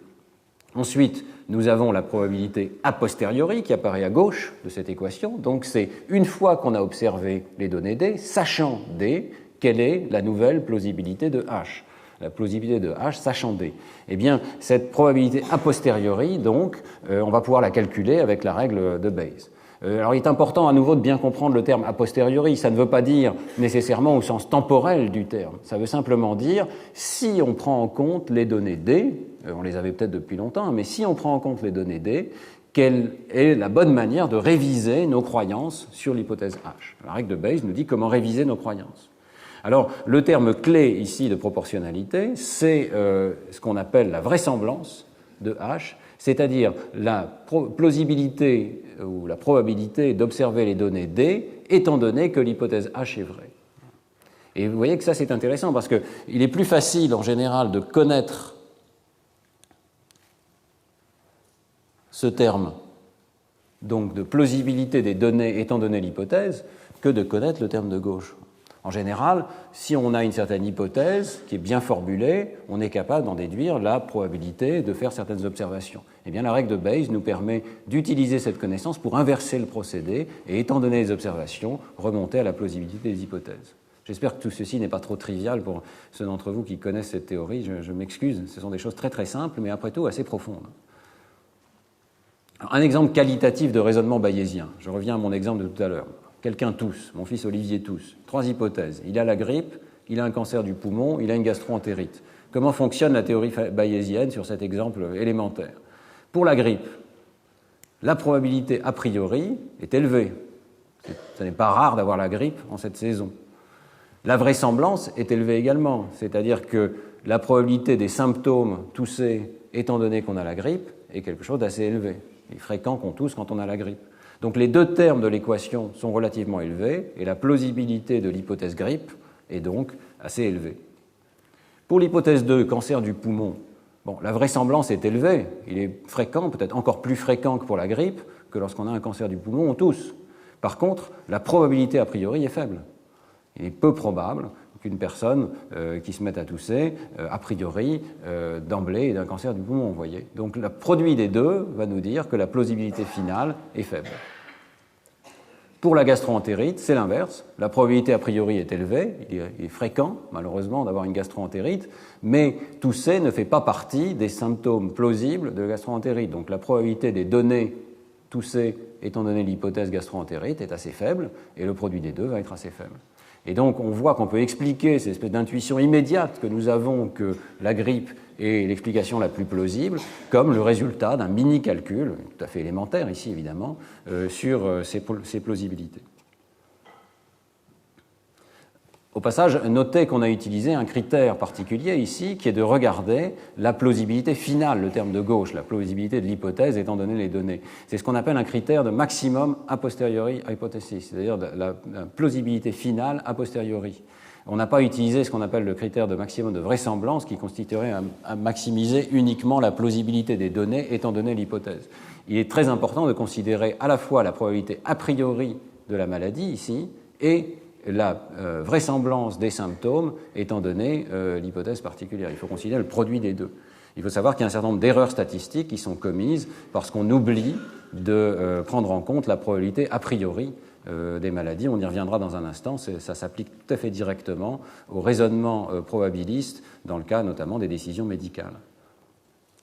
Ensuite, nous avons la probabilité a posteriori qui apparaît à gauche de cette équation. Donc c'est une fois qu'on a observé les données D, sachant D, quelle est la nouvelle plausibilité de H. La plausibilité de H sachant D. Eh bien, cette probabilité a posteriori, donc, on va pouvoir la calculer avec la règle de Bayes. Alors, il est important à nouveau de bien comprendre le terme a posteriori. Ça ne veut pas dire nécessairement au sens temporel du terme. Ça veut simplement dire si on prend en compte les données D, on les avait peut-être depuis longtemps, mais si on prend en compte les données D, quelle est la bonne manière de réviser nos croyances sur l'hypothèse H. La règle de Bayes nous dit comment réviser nos croyances. Alors, le terme clé ici de proportionnalité, c'est ce qu'on appelle la vraisemblance de H, c'est-à-dire la plausibilité ou la probabilité d'observer les données D, étant donné que l'hypothèse H est vraie. Et vous voyez que ça, c'est intéressant, parce qu'il est plus facile, en général, de connaître ce terme, donc de plausibilité des données étant donné l'hypothèse, que de connaître le terme de gauche. En général, si on a une certaine hypothèse qui est bien formulée, on est capable d'en déduire la probabilité de faire certaines observations. Eh bien, la règle de Bayes nous permet d'utiliser cette connaissance pour inverser le procédé et, étant donné les observations, remonter à la plausibilité des hypothèses. J'espère que tout ceci n'est pas trop trivial pour ceux d'entre vous qui connaissent cette théorie. Je m'excuse, ce sont des choses très très simples, mais après tout assez profondes. Alors, un exemple qualitatif de raisonnement bayésien. Je reviens à mon exemple de tout à l'heure. Quelqu'un tousse, mon fils Olivier tousse. 3 hypothèses. Il a la grippe, il a un cancer du poumon, il a une gastro-entérite. Comment fonctionne la théorie bayésienne sur cet exemple élémentaire? Pour la grippe, la probabilité a priori est élevée. Ce n'est pas rare d'avoir la grippe en cette saison. La vraisemblance est élevée également, c'est-à-dire que la probabilité des symptômes toussés, étant donné qu'on a la grippe, est quelque chose d'assez élevé. Il est fréquent qu'on tousse quand on a la grippe. Donc les deux termes de l'équation sont relativement élevés et la plausibilité de l'hypothèse grippe est donc assez élevée. Pour l'hypothèse 2, cancer du poumon, la vraisemblance est élevée. Il est fréquent, peut-être encore plus fréquent que pour la grippe, que lorsqu'on a un cancer du poumon, on tousse. Par contre, la probabilité a priori est faible. Il est peu probable qu'une personne qui se mette à tousser, a priori, d'emblée, ait d'un cancer du poumon, vous voyez. Donc le produit des deux va nous dire que la plausibilité finale est faible. Pour la gastro-entérite, c'est l'inverse. La probabilité a priori est élevée, il est fréquent, malheureusement, d'avoir une gastro-entérite, mais tousser ne fait pas partie des symptômes plausibles de la gastro-entérite. Donc la probabilité des données toussées, étant donné l'hypothèse gastro-entérite, est assez faible, et le produit des deux va être assez faible. Et donc, on voit qu'on peut expliquer cette espèce d'intuition immédiate que nous avons que la grippe est l'explication la plus plausible, comme le résultat d'un mini-calcul, tout à fait élémentaire ici évidemment, sur ces plausibilités. Au passage, notez qu'on a utilisé un critère particulier ici, qui est de regarder la plausibilité finale, le terme de gauche, la plausibilité de l'hypothèse étant donné les données. C'est ce qu'on appelle un critère de maximum a posteriori hypothesis, c'est-à-dire la plausibilité finale a posteriori. On n'a pas utilisé ce qu'on appelle le critère de maximum de vraisemblance, qui constituerait à maximiser uniquement la plausibilité des données étant donné l'hypothèse. Il est très important de considérer à la fois la probabilité a priori de la maladie ici et la vraisemblance des symptômes étant donné l'hypothèse particulière. Il faut considérer le produit des deux. Il faut savoir qu'il y a un certain nombre d'erreurs statistiques qui sont commises parce qu'on oublie de prendre en compte la probabilité a priori des maladies. On y reviendra dans un instant. Ça s'applique tout à fait directement au raisonnement probabiliste dans le cas notamment des décisions médicales.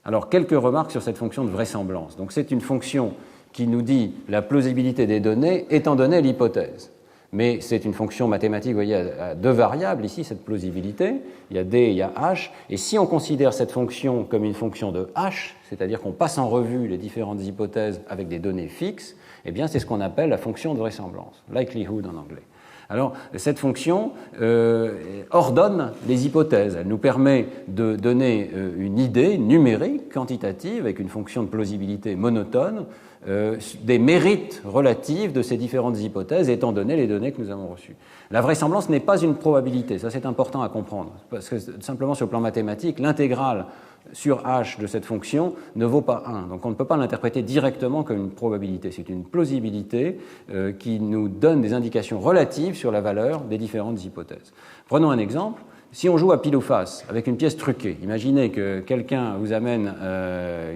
Alors, quelques remarques sur cette fonction de vraisemblance. Donc, c'est une fonction qui nous dit la plausibilité des données étant donné l'hypothèse. Mais c'est une fonction mathématique, vous voyez, à deux variables ici, cette plausibilité. Il y a D et il y a H. Et si on considère cette fonction comme une fonction de H, c'est-à-dire qu'on passe en revue les différentes hypothèses avec des données fixes, eh bien, c'est ce qu'on appelle la fonction de vraisemblance, likelihood en anglais. Alors, cette fonction ordonne les hypothèses. Elle nous permet de donner une idée numérique, quantitative, avec une fonction de plausibilité monotone, des mérites relatifs de ces différentes hypothèses, étant donné les données que nous avons reçues. La vraisemblance n'est pas une probabilité, ça c'est important à comprendre, parce que simplement sur le plan mathématique, l'intégrale sur h de cette fonction ne vaut pas 1. Donc on ne peut pas l'interpréter directement comme une probabilité. C'est une plausibilité qui nous donne des indications relatives sur la valeur des différentes hypothèses. Prenons un exemple. Si on joue à pile ou face avec une pièce truquée, imaginez que quelqu'un vous amène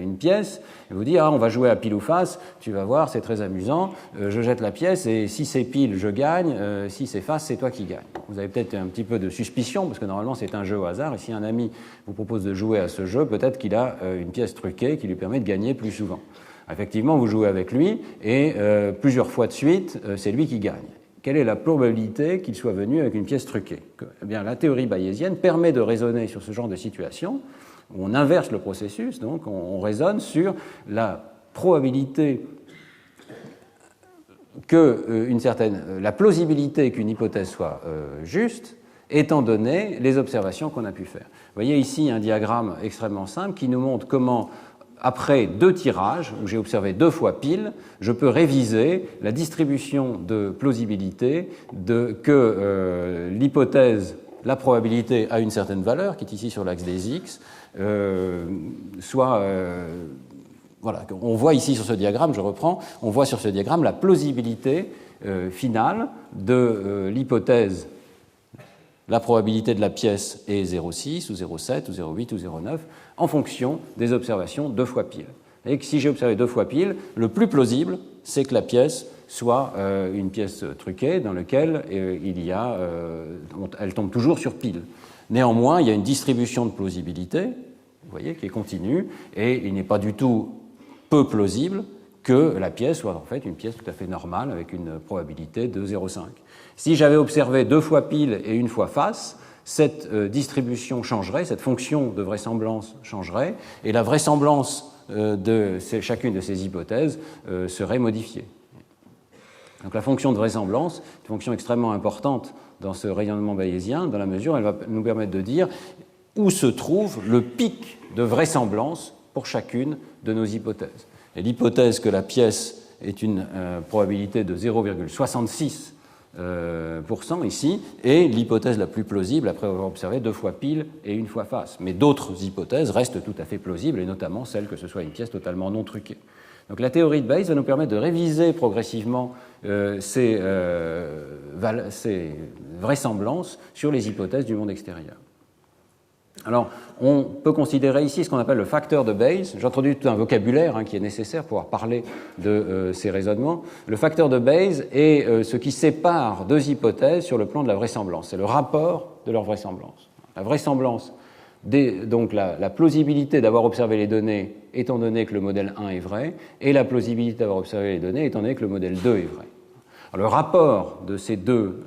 une pièce et vous dit « Ah, on va jouer à pile ou face, tu vas voir, c'est très amusant, je jette la pièce et si c'est pile, je gagne, si c'est face, c'est toi qui gagne. » Vous avez peut-être un petit peu de suspicion parce que normalement c'est un jeu au hasard et si un ami vous propose de jouer à ce jeu, peut-être qu'il a une pièce truquée qui lui permet de gagner plus souvent. Effectivement, vous jouez avec lui et plusieurs fois de suite, c'est lui qui gagne. Quelle est la probabilité qu'il soit venu avec une pièce truquée? Eh bien, la théorie bayésienne permet de raisonner sur ce genre de situation, où on inverse le processus, donc on raisonne sur la probabilité la plausibilité qu'une hypothèse soit juste, étant donné les observations qu'on a pu faire. Vous voyez ici un diagramme extrêmement simple qui nous montre comment après 2 tirages, où j'ai observé 2 fois pile, je peux réviser la distribution de plausibilité que l'hypothèse, la probabilité à une certaine valeur, qui est ici sur l'axe des x, voilà, on voit ici sur ce diagramme, je reprends, on voit sur ce diagramme la plausibilité finale de l'hypothèse. La probabilité de la pièce est 0,6 ou 0,7 ou 0,8 ou 0,9 en fonction des observations 2 fois pile. Et que si j'ai observé 2 fois pile, le plus plausible, c'est que la pièce soit une pièce truquée dans laquelle elle tombe toujours sur pile. Néanmoins, il y a une distribution de plausibilité, vous voyez, qui est continue, et il n'est pas du tout peu plausible que la pièce soit en fait une pièce tout à fait normale avec une probabilité de 0,5. Si j'avais observé 2 fois pile et 1 fois face, cette distribution changerait, cette fonction de vraisemblance changerait, et la vraisemblance de chacune de ces hypothèses serait modifiée. Donc la fonction de vraisemblance est une fonction extrêmement importante dans ce rayonnement bayésien, dans la mesure où elle va nous permettre de dire où se trouve le pic de vraisemblance pour chacune de nos hypothèses. Et l'hypothèse que la pièce est une probabilité de 0,66% ici, est l'hypothèse la plus plausible après avoir observé 2 fois pile et 1 fois face. Mais d'autres hypothèses restent tout à fait plausibles, et notamment celle que ce soit une pièce totalement non truquée. Donc la théorie de Bayes va nous permettre de réviser progressivement ces vraisemblances sur les hypothèses du monde extérieur. Alors, on peut considérer ici ce qu'on appelle le facteur de Bayes. J'introduis tout un vocabulaire qui est nécessaire pour pouvoir parler de ces raisonnements. Le facteur de Bayes est ce qui sépare 2 hypothèses sur le plan de la vraisemblance. C'est le rapport de leur vraisemblance. La vraisemblance, donc la plausibilité d'avoir observé les données étant donné que le modèle 1 est vrai, et la plausibilité d'avoir observé les données étant donné que le modèle 2 est vrai. Alors, le rapport de ces 2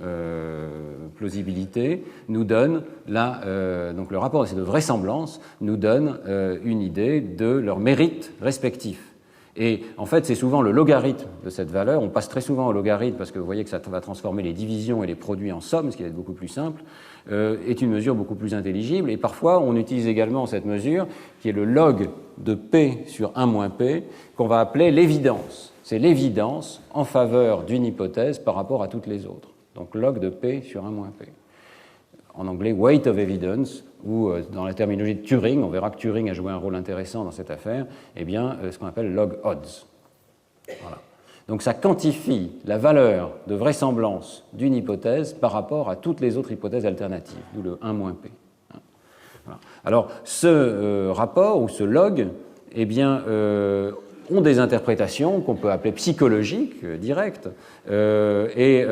plausibilités nous donne donc le rapport de ces 2 vraisemblances nous donne une idée de leur mérite respectif. Et en fait, c'est souvent le logarithme de cette valeur. On passe très souvent au logarithme parce que vous voyez que ça va transformer les divisions et les produits en somme, ce qui va être beaucoup plus simple, est une mesure beaucoup plus intelligible. Et parfois, on utilise également cette mesure qui est le log de P sur 1 moins P, qu'on va appeler l'évidence. C'est l'évidence en faveur d'une hypothèse par rapport à toutes les autres. Donc log de P sur 1 moins P. En anglais, weight of evidence, ou dans la terminologie de Turing, on verra que Turing a joué un rôle intéressant dans cette affaire, eh bien, ce qu'on appelle log odds. Voilà. Donc ça quantifie la valeur de vraisemblance d'une hypothèse par rapport à toutes les autres hypothèses alternatives, d'où le 1 moins P. Voilà. Alors, ce rapport, ou ce log, eh bien, ont des interprétations qu'on peut appeler psychologiques, directes, et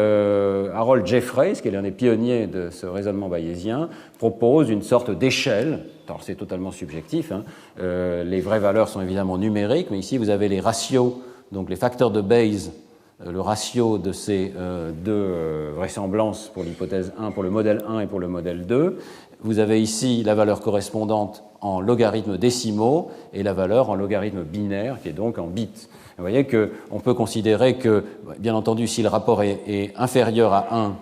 Harold Jeffreys, qui est l'un des pionniers de ce raisonnement bayésien, propose une sorte d'échelle. Alors c'est totalement subjectif, les vraies valeurs sont évidemment numériques, mais ici vous avez les ratios, donc les facteurs de Bayes, le ratio de ces 2 vraisemblances pour l'hypothèse 1, pour le modèle 1 et pour le modèle 2. Vous avez ici la valeur correspondante en logarithmes décimaux et la valeur en logarithme binaire, qui est donc en bits. Vous voyez qu'on peut considérer que, bien entendu, si le rapport est inférieur à 1,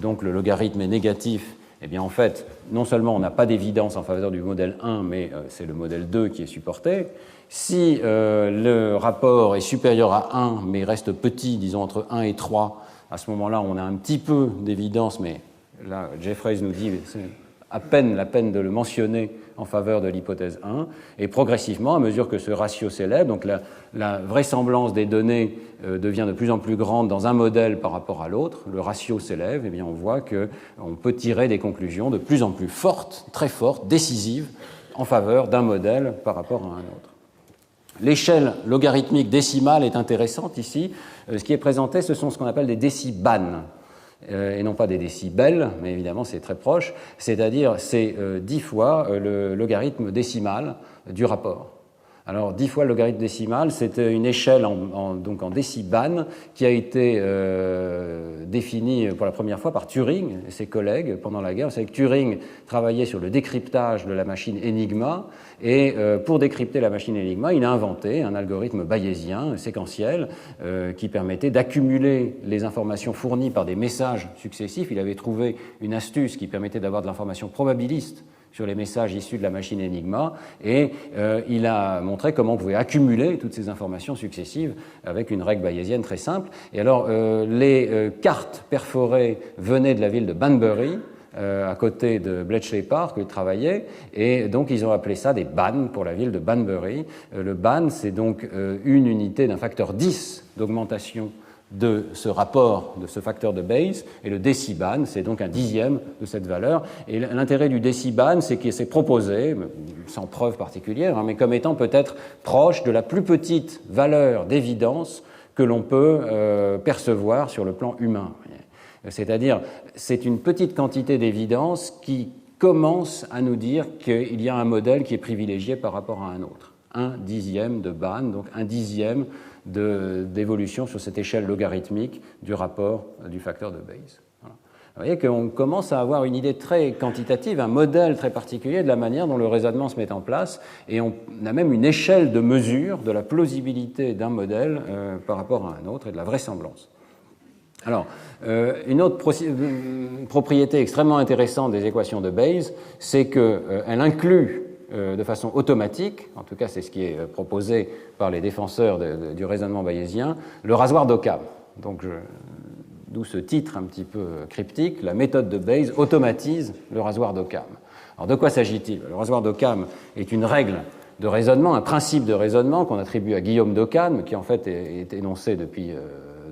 donc le logarithme est négatif, Eh bien, en fait, non seulement on n'a pas d'évidence en faveur du modèle 1, mais c'est le modèle 2 qui est supporté. Si le rapport est supérieur à 1, mais reste petit, disons entre 1 et 3, à ce moment-là, on a un petit peu d'évidence, mais là, Jeffreys nous dit c'est à peine la peine de le mentionner en faveur de l'hypothèse 1, et progressivement, à mesure que ce ratio s'élève, donc la vraisemblance des données devient de plus en plus grande dans un modèle par rapport à l'autre, le ratio s'élève, et bien on voit qu'on peut tirer des conclusions de plus en plus fortes, très fortes, décisives, en faveur d'un modèle par rapport à un autre. L'échelle logarithmique décimale est intéressante ici. Ce qui est présenté, ce sont ce qu'on appelle des décibannes, et non pas des décibels, mais évidemment c'est très proche, c'est-à-dire c'est 10 fois le logarithme décimal du rapport. Alors 10 fois le logarithme décimal, c'est une échelle donc en décibannes qui a été définie pour la première fois par Turing et ses collègues pendant la guerre. Vous savez que Turing travaillait sur le décryptage de la machine Enigma, et pour décrypter la machine Enigma, il a inventé un algorithme bayésien séquentiel qui permettait d'accumuler les informations fournies par des messages successifs. Il avait trouvé une astuce qui permettait d'avoir de l'information probabiliste sur les messages issus de la machine Enigma, et il a montré comment on pouvait accumuler toutes ces informations successives avec une règle bayésienne très simple. Et alors, les cartes perforées venaient de la ville de Banbury, à côté de Bletchley Park, où ils travaillaient, et donc ils ont appelé ça des bannes pour la ville de Banbury. Le ban, c'est donc une unité d'un facteur 10 d'augmentation de ce rapport, de ce facteur de Bayes, et le déciban, c'est donc un dixième de cette valeur. Et l'intérêt du déciban, c'est qu'il s'est proposé, sans preuve particulière, mais comme étant peut-être proche de la plus petite valeur d'évidence que l'on peut percevoir sur le plan humain. C'est-à-dire, c'est une petite quantité d'évidence qui commence à nous dire qu'il y a un modèle qui est privilégié par rapport à un autre. Un dixième de Ban, donc un dixième d'évolution sur cette échelle logarithmique du rapport du facteur de Bayes. Voilà. Vous voyez qu'on commence à avoir une idée très quantitative, un modèle très particulier de la manière dont le raisonnement se met en place, et on a même une échelle de mesure de la plausibilité d'un modèle par rapport à un autre et de la vraisemblance. Alors, une autre propriété extrêmement intéressante des équations de Bayes, c'est qu'elle inclut de façon automatique, en tout cas c'est ce qui est proposé par les défenseurs du raisonnement bayésien, le rasoir d'Occam. Donc, d'où ce titre un petit peu cryptique, la méthode de Bayes automatise le rasoir d'Occam. Alors de quoi s'agit-il? Le rasoir d'Occam est une règle de raisonnement, un principe de raisonnement qu'on attribue à Guillaume d'Occam, qui en fait est énoncé depuis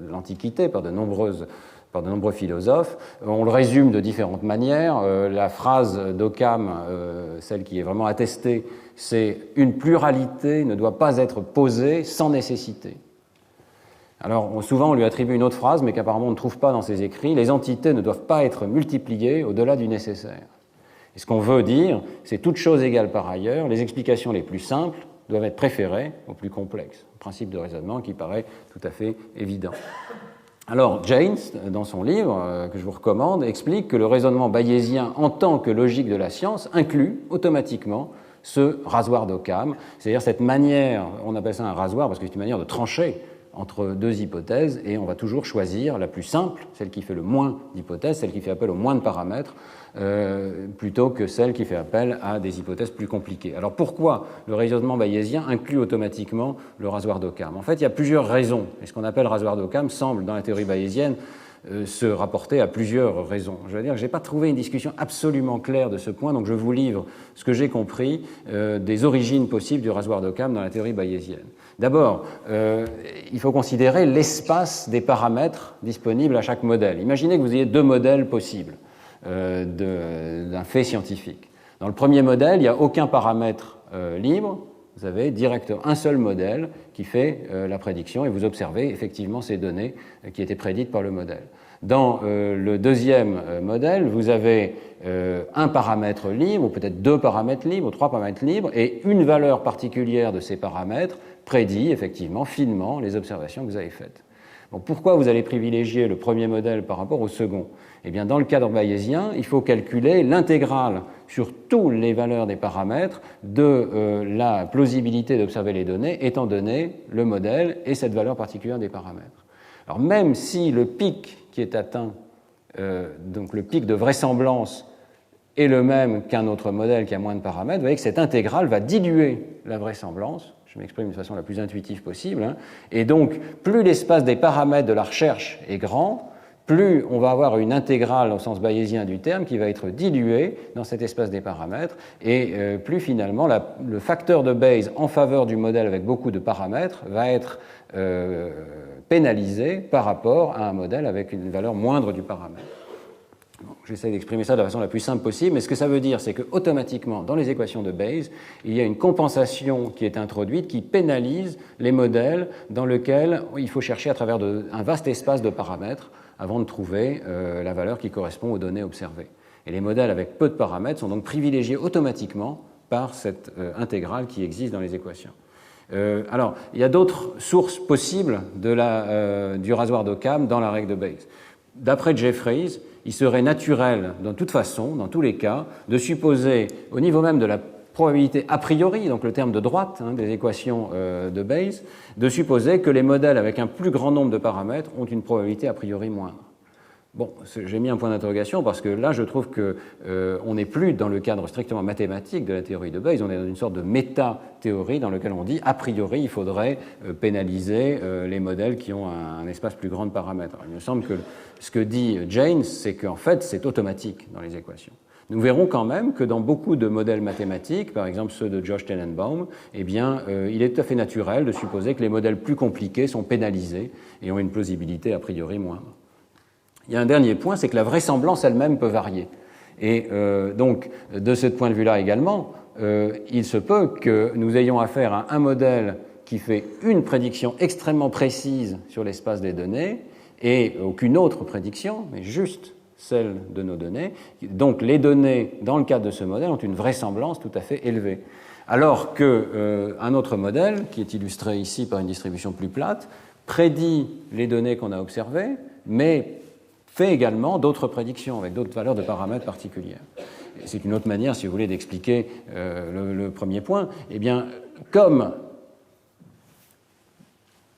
l'Antiquité par de nombreux philosophes. On le résume de différentes manières. La phrase d'Occam, celle qui est vraiment attestée, c'est « une pluralité ne doit pas être posée sans nécessité ». Alors souvent on lui attribue une autre phrase, mais qu'apparemment on ne trouve pas dans ses écrits. Les entités ne doivent pas être multipliées au-delà du nécessaire. Et ce qu'on veut dire, c'est toutes choses égales par ailleurs, les explications les plus simples doivent être préférées aux plus complexes. Un principe de raisonnement qui paraît tout à fait évident. Alors, Jaynes, dans son livre, que je vous recommande, explique que le raisonnement bayésien en tant que logique de la science inclut automatiquement ce rasoir d'Occam, c'est-à-dire cette manière, on appelle ça un rasoir parce que c'est une manière de trancher entre deux hypothèses, et on va toujours choisir la plus simple, celle qui fait le moins d'hypothèses, celle qui fait appel au moins de paramètres, plutôt que celle qui fait appel à des hypothèses plus compliquées. Alors pourquoi le raisonnement bayésien inclut automatiquement le rasoir d'Occam? En fait, il y a plusieurs raisons, et ce qu'on appelle rasoir d'Occam semble, dans la théorie bayésienne, se rapporter à plusieurs raisons. Je veux dire que je n'ai pas trouvé une discussion absolument claire de ce point, donc je vous livre ce que j'ai compris des origines possibles du rasoir d'Occam dans la théorie bayésienne. D'abord, il faut considérer l'espace des paramètres disponibles à chaque modèle. Imaginez que vous ayez deux modèles possibles d'un fait scientifique. Dans le premier modèle, il n'y a aucun paramètre libre. Vous avez directement un seul modèle qui fait la prédiction et vous observez effectivement ces données qui étaient prédites par le modèle. Dans le deuxième modèle, vous avez un paramètre libre, ou peut-être deux paramètres libres, ou trois paramètres libres, et une valeur particulière de ces paramètres prédit effectivement finement les observations que vous avez faites. Bon, pourquoi vous allez privilégier le premier modèle par rapport au second? Eh bien, dans le cadre bayésien, il faut calculer l'intégrale sur toutes les valeurs des paramètres de la plausibilité d'observer les données, étant donné le modèle et cette valeur particulière des paramètres. Alors, même si le pic qui est atteint, donc le pic de vraisemblance est le même qu'un autre modèle qui a moins de paramètres, vous voyez que cette intégrale va diluer la vraisemblance. Je m'exprime de façon la plus intuitive possible. Hein. Et donc, plus l'espace des paramètres de la recherche est grand, plus on va avoir une intégrale au sens bayésien du terme qui va être diluée dans cet espace des paramètres, et plus finalement le facteur de Bayes en faveur du modèle avec beaucoup de paramètres va être pénalisé par rapport à un modèle avec une valeur moindre du paramètre. Bon, j'essaie d'exprimer ça de la façon la plus simple possible, mais ce que ça veut dire, c'est qu'automatiquement, dans les équations de Bayes, il y a une compensation qui est introduite qui pénalise les modèles dans lesquels il faut chercher à travers un vaste espace de paramètres avant de trouver la valeur qui correspond aux données observées. Et les modèles avec peu de paramètres sont donc privilégiés automatiquement par cette intégrale qui existe dans les équations. Alors, il y a d'autres sources possibles du rasoir d'Occam dans la règle de Bayes. D'après Jeffreys, il serait naturel, de toute façon, dans tous les cas, de supposer, au niveau même de la probabilité a priori, donc le terme de droite des équations de Bayes, de supposer que les modèles avec un plus grand nombre de paramètres ont une probabilité a priori moindre. Bon, j'ai mis un point d'interrogation parce que là, je trouve qu'on n'est plus dans le cadre strictement mathématique de la théorie de Bayes, on est dans une sorte de méta-théorie dans laquelle on dit, a priori, il faudrait pénaliser les modèles qui ont un espace plus grand de paramètres. Alors, il me semble que ce que dit Jaynes, c'est qu'en fait, c'est automatique dans les équations. Nous verrons quand même que dans beaucoup de modèles mathématiques, par exemple ceux de Josh Tenenbaum, eh bien, il est tout à fait naturel de supposer que les modèles plus compliqués sont pénalisés et ont une plausibilité a priori moindre. Il y a un dernier point, c'est que la vraisemblance elle-même peut varier. Et donc, de ce point de vue-là également, il se peut que nous ayons affaire à un modèle qui fait une prédiction extrêmement précise sur l'espace des données et aucune autre prédiction, mais juste celle de nos données. Donc, les données, dans le cadre de ce modèle, ont une vraisemblance tout à fait élevée. Alors qu'un autre modèle, qui est illustré ici par une distribution plus plate, prédit les données qu'on a observées, mais fait également d'autres prédictions avec d'autres valeurs de paramètres particulières. C'est une autre manière, si vous voulez, d'expliquer le premier point. Eh bien, comme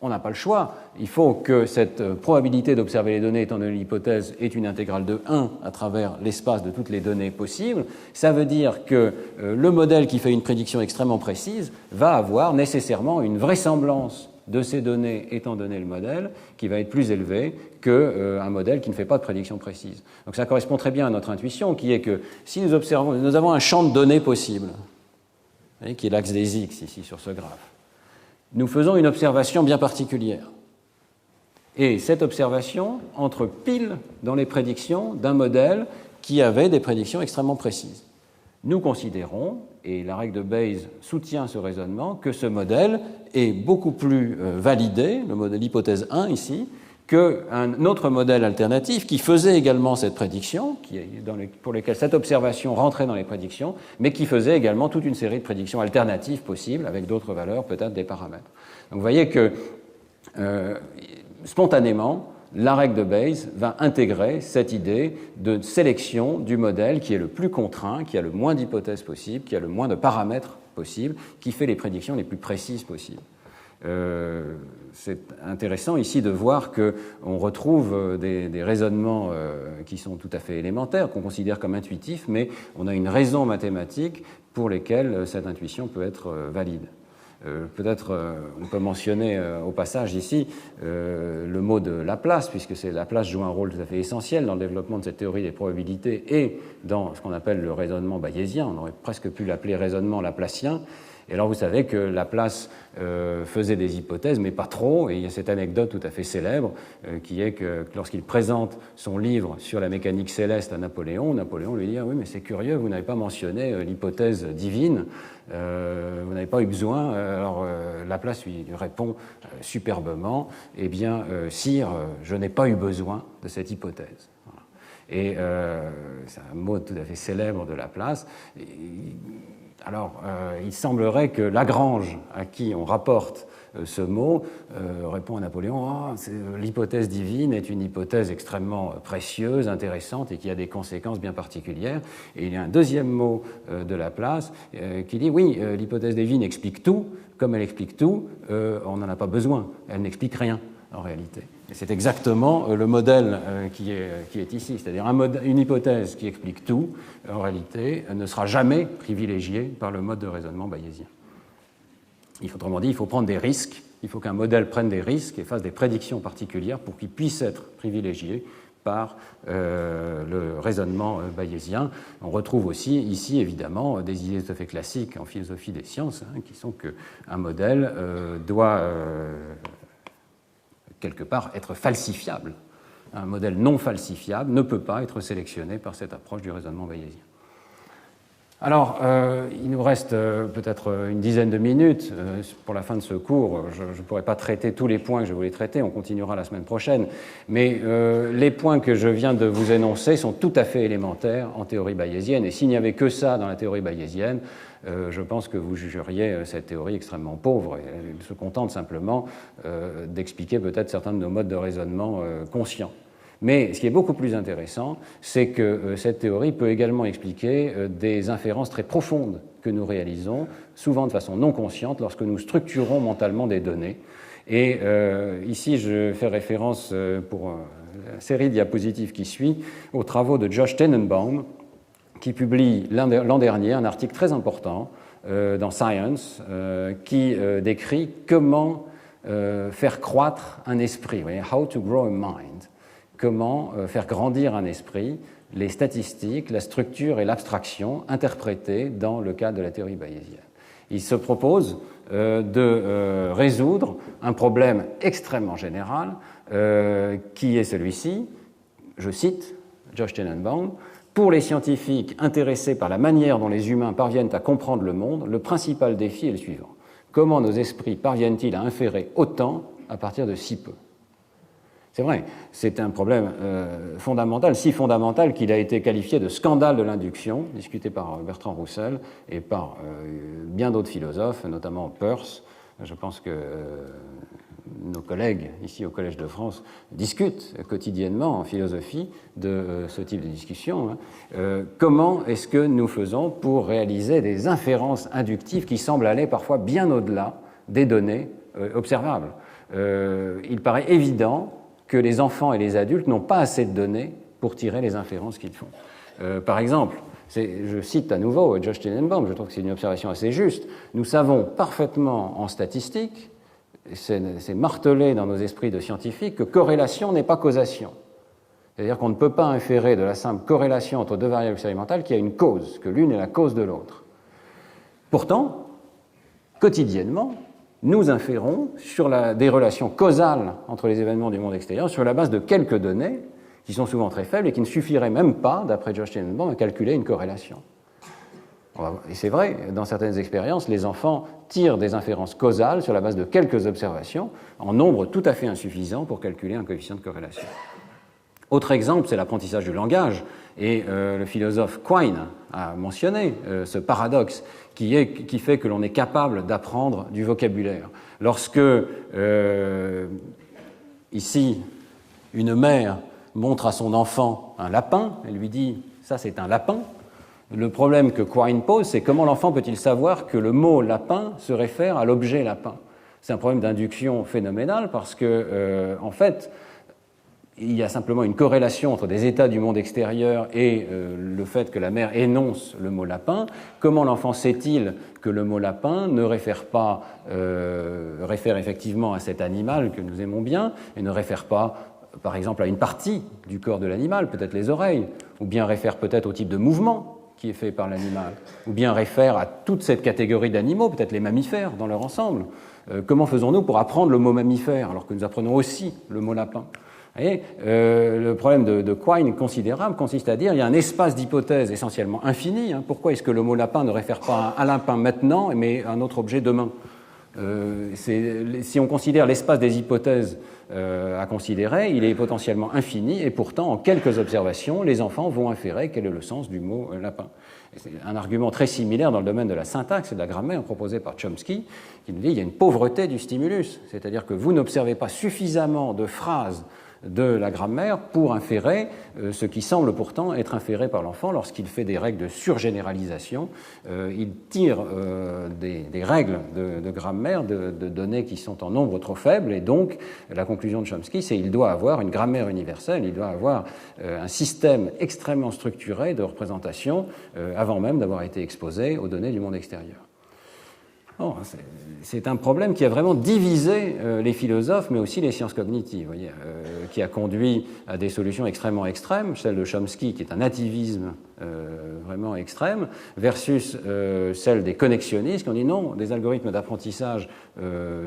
on n'a pas le choix, il faut que cette probabilité d'observer les données étant donné l'hypothèse est une intégrale de 1 à travers l'espace de toutes les données possibles. Ça veut dire que le modèle qui fait une prédiction extrêmement précise va avoir nécessairement une vraisemblance de ces données étant donné le modèle, qui va être plus élevé qu'un modèle qui ne fait pas de prédiction précise. Donc ça correspond très bien à notre intuition, qui est que si nous observons, nous avons un champ de données possible, vous voyez, qui est l'axe des X ici sur ce graphe. Nous faisons une observation bien particulière. Et cette observation entre pile dans les prédictions d'un modèle qui avait des prédictions extrêmement précises. Nous considérons, et la règle de Bayes soutient ce raisonnement, que ce modèle est beaucoup plus validé, l'hypothèse 1 ici, qu'un autre modèle alternatif qui faisait également cette prédiction, pour lequel cette observation rentrait dans les prédictions, mais qui faisait également toute une série de prédictions alternatives possibles, avec d'autres valeurs, peut-être des paramètres. Donc vous voyez que, spontanément, la règle de Bayes va intégrer cette idée de sélection du modèle qui est le plus contraint, qui a le moins d'hypothèses possibles, qui a le moins de paramètres possibles, qui fait les prédictions les plus précises possibles. C'est intéressant ici de voir qu'on retrouve des raisonnements qui sont tout à fait élémentaires, qu'on considère comme intuitifs, mais on a une raison mathématique pour lesquelles cette intuition peut être valide. Peut-être on peut mentionner au passage ici le mot de Laplace, puisque Laplace joue un rôle tout à fait essentiel dans le développement de cette théorie des probabilités et dans ce qu'on appelle le raisonnement bayésien. On aurait presque pu l'appeler raisonnement laplacien. Et alors vous savez que Laplace faisait des hypothèses, mais pas trop, et il y a cette anecdote tout à fait célèbre qui est que lorsqu'il présente son livre sur la mécanique céleste à Napoléon lui dit « Ah oui, mais c'est curieux, vous n'avez pas mentionné l'hypothèse divine, vous n'avez pas eu besoin. » Alors Laplace lui répond superbement « Eh bien, sire, je n'ai pas eu besoin de cette hypothèse. » Et c'est un mot tout à fait célèbre de Laplace. Alors, il semblerait que Lagrange, à qui on rapporte ce mot, répond à Napoléon l'hypothèse divine est une hypothèse extrêmement précieuse, intéressante et qui a des conséquences bien particulières. Et il y a un deuxième mot de Laplace qui dit oui, l'hypothèse divine explique tout. Comme elle explique tout, on n'en a pas besoin. Elle n'explique rien en réalité. Et c'est exactement le modèle qui est ici, c'est-à-dire une hypothèse qui explique tout, en réalité, ne sera jamais privilégiée par le mode de raisonnement bayésien. Autrement dit, il faut prendre des risques, il faut qu'un modèle prenne des risques et fasse des prédictions particulières pour qu'il puisse être privilégié par le raisonnement bayésien. On retrouve aussi ici, évidemment, des idées tout à fait classiques en philosophie des sciences, qui sont qu'un modèle doit quelque part être falsifiable. Un modèle non falsifiable ne peut pas être sélectionné par cette approche du raisonnement bayésien. Alors, il nous reste peut-être une dizaine de minutes pour la fin de ce cours. Je ne pourrai pas traiter tous les points que je voulais traiter, on continuera la semaine prochaine, mais les points que je viens de vous énoncer sont tout à fait élémentaires en théorie bayésienne, et s'il n'y avait que ça dans la théorie bayésienne, je pense que vous jugeriez cette théorie extrêmement pauvre, et elle se contente simplement d'expliquer peut-être certains de nos modes de raisonnement conscients. Mais ce qui est beaucoup plus intéressant, c'est que cette théorie peut également expliquer des inférences très profondes que nous réalisons, souvent de façon non consciente, lorsque nous structurons mentalement des données. Et ici, je fais référence pour la série de diapositives qui suit aux travaux de Josh Tenenbaum, qui publie l'an dernier un article très important dans Science qui décrit comment faire croître un esprit, how to grow a mind. Comment faire grandir un esprit, les statistiques, la structure et l'abstraction interprétées dans le cadre de la théorie bayésienne. Il se propose de résoudre un problème extrêmement général qui est celui-ci, je cite Josh Tenenbaum, « Pour les scientifiques intéressés par la manière dont les humains parviennent à comprendre le monde, le principal défi est le suivant. Comment nos esprits parviennent-ils à inférer autant à partir de si peu ?» C'est vrai, c'est un problème fondamental, si fondamental qu'il a été qualifié de scandale de l'induction, discuté par Bertrand Roussel et par bien d'autres philosophes, notamment Peirce. Je pense que nos collègues ici au Collège de France discutent quotidiennement en philosophie de ce type de discussion. Comment est-ce que nous faisons pour réaliser des inférences inductives qui semblent aller parfois bien au-delà des données observables ? Il paraît évident que les enfants et les adultes n'ont pas assez de données pour tirer les inférences qu'ils font. Par exemple, je cite à nouveau Josh Tenenbaum, je trouve que c'est une observation assez juste, nous savons parfaitement en statistique, c'est martelé dans nos esprits de scientifiques, que corrélation n'est pas causation. C'est-à-dire qu'on ne peut pas inférer de la simple corrélation entre deux variables expérimentales qu'il y a une cause, que l'une est la cause de l'autre. Pourtant, quotidiennement, nous inférons sur des relations causales entre les événements du monde extérieur sur la base de quelques données qui sont souvent très faibles et qui ne suffiraient même pas, d'après Josh Tenenbaum, à calculer une corrélation. Et c'est vrai, dans certaines expériences, les enfants tirent des inférences causales sur la base de quelques observations en nombre tout à fait insuffisant pour calculer un coefficient de corrélation. Autre exemple, c'est l'apprentissage du langage, et le philosophe Quine a mentionné ce paradoxe qui fait que l'on est capable d'apprendre du vocabulaire. Lorsque, ici, une mère montre à son enfant un lapin, elle lui dit « ça c'est un lapin », le problème que Quine pose, c'est comment l'enfant peut-il savoir que le mot « lapin » se réfère à l'objet « lapin ». C'est un problème d'induction phénoménal parce que, en fait, il y a simplement une corrélation entre des états du monde extérieur et le fait que la mère énonce le mot lapin. Comment l'enfant sait-il que le mot lapin ne réfère effectivement à cet animal que nous aimons bien et ne réfère pas, par exemple, à une partie du corps de l'animal, peut-être les oreilles, ou bien réfère peut-être au type de mouvement qui est fait par l'animal, ou bien réfère à toute cette catégorie d'animaux, peut-être les mammifères dans leur ensemble. Comment faisons-nous pour apprendre le mot mammifère alors que nous apprenons aussi le mot lapin ? Et le problème de Quine considérable consiste à dire qu'il y a un espace d'hypothèses essentiellement infini. Pourquoi est-ce que le mot lapin ne réfère pas à un lapin maintenant, mais à un autre objet demain ? Si on considère l'espace des hypothèses à considérer, il est potentiellement infini, et pourtant, en quelques observations, les enfants vont inférer quel est le sens du mot lapin. C'est un argument très similaire dans le domaine de la syntaxe et de la grammaire proposé par Chomsky, qui nous dit qu'il y a une pauvreté du stimulus, c'est-à-dire que vous n'observez pas suffisamment de phrases de la grammaire pour inférer ce qui semble pourtant être inféré par l'enfant lorsqu'il fait des règles de surgénéralisation. Il tire des règles de grammaire de données qui sont en nombre trop faible, et donc la conclusion de Chomsky, c'est qu'il doit avoir une grammaire universelle, il doit avoir un système extrêmement structuré de représentation avant même d'avoir été exposé aux données du monde extérieur. Oh, c'est un problème qui a vraiment divisé les philosophes, mais aussi les sciences cognitives, vous voyez, qui a conduit à des solutions extrêmement extrêmes, celle de Chomsky, qui est un nativisme vraiment extrême, versus celle des connexionnistes, qui ont dit non, des algorithmes d'apprentissage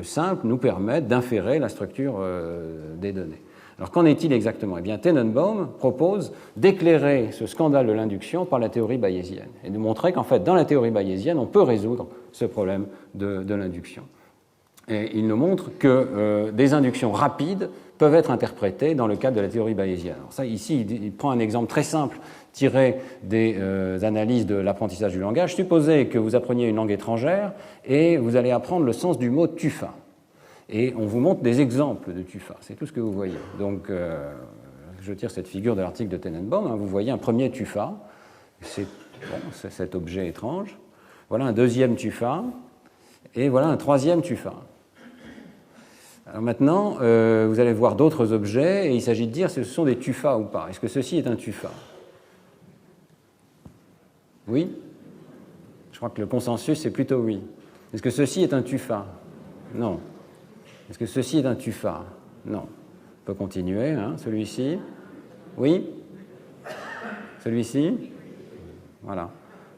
simples nous permettent d'inférer la structure des données. Alors qu'en est-il exactement? Eh bien, Tenenbaum propose d'éclairer ce scandale de l'induction par la théorie bayésienne et de montrer qu'en fait, dans la théorie bayésienne, on peut résoudre ce problème de l'induction. Et il nous montre que des inductions rapides peuvent être interprétées dans le cadre de la théorie bayésienne. Alors ça, ici, il prend un exemple très simple tiré des analyses de l'apprentissage du langage. Supposez que vous appreniez une langue étrangère et vous allez apprendre le sens du mot tufa. Et on vous montre des exemples de tufa, c'est tout ce que vous voyez. Donc, je tire cette figure de l'article de Tenenbaum, vous voyez un premier tufa, c'est cet objet étrange, voilà un deuxième tufa, et voilà un troisième tufa. Alors maintenant, vous allez voir d'autres objets, et il s'agit de dire si ce sont des tufas ou pas. Est-ce que ceci est un tufa? Oui? Je crois que le consensus, c'est plutôt oui. Est-ce que ceci est un tufa? Non. Est-ce que ceci est un tufa? Non. On peut continuer, hein, celui-ci? Oui? Celui-ci? Voilà.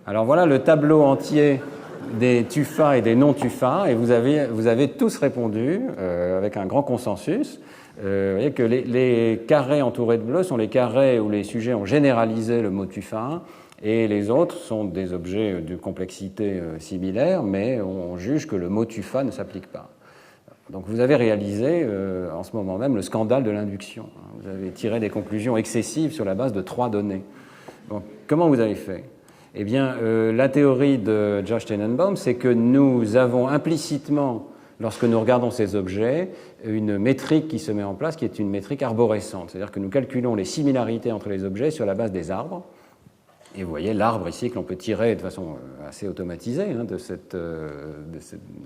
Alors voilà le tableau entier des tufas et des non-tufas, et vous avez tous répondu avec un grand consensus. Vous voyez que les carrés entourés de bleu sont les carrés où les sujets ont généralisé le mot tufa, et les autres sont des objets de complexité similaire, mais on juge que le mot tufa ne s'applique pas. Donc vous avez réalisé en ce moment même le scandale de l'induction. Vous avez tiré des conclusions excessives sur la base de 3 données. Donc, comment vous avez fait? Eh bien, la théorie de Josh Tenenbaum, c'est que nous avons implicitement, lorsque nous regardons ces objets, une métrique qui se met en place qui est une métrique arborescente. C'est-à-dire que nous calculons les similarités entre les objets sur la base des arbres. Et vous voyez l'arbre ici que l'on peut tirer de façon assez automatisée hein, de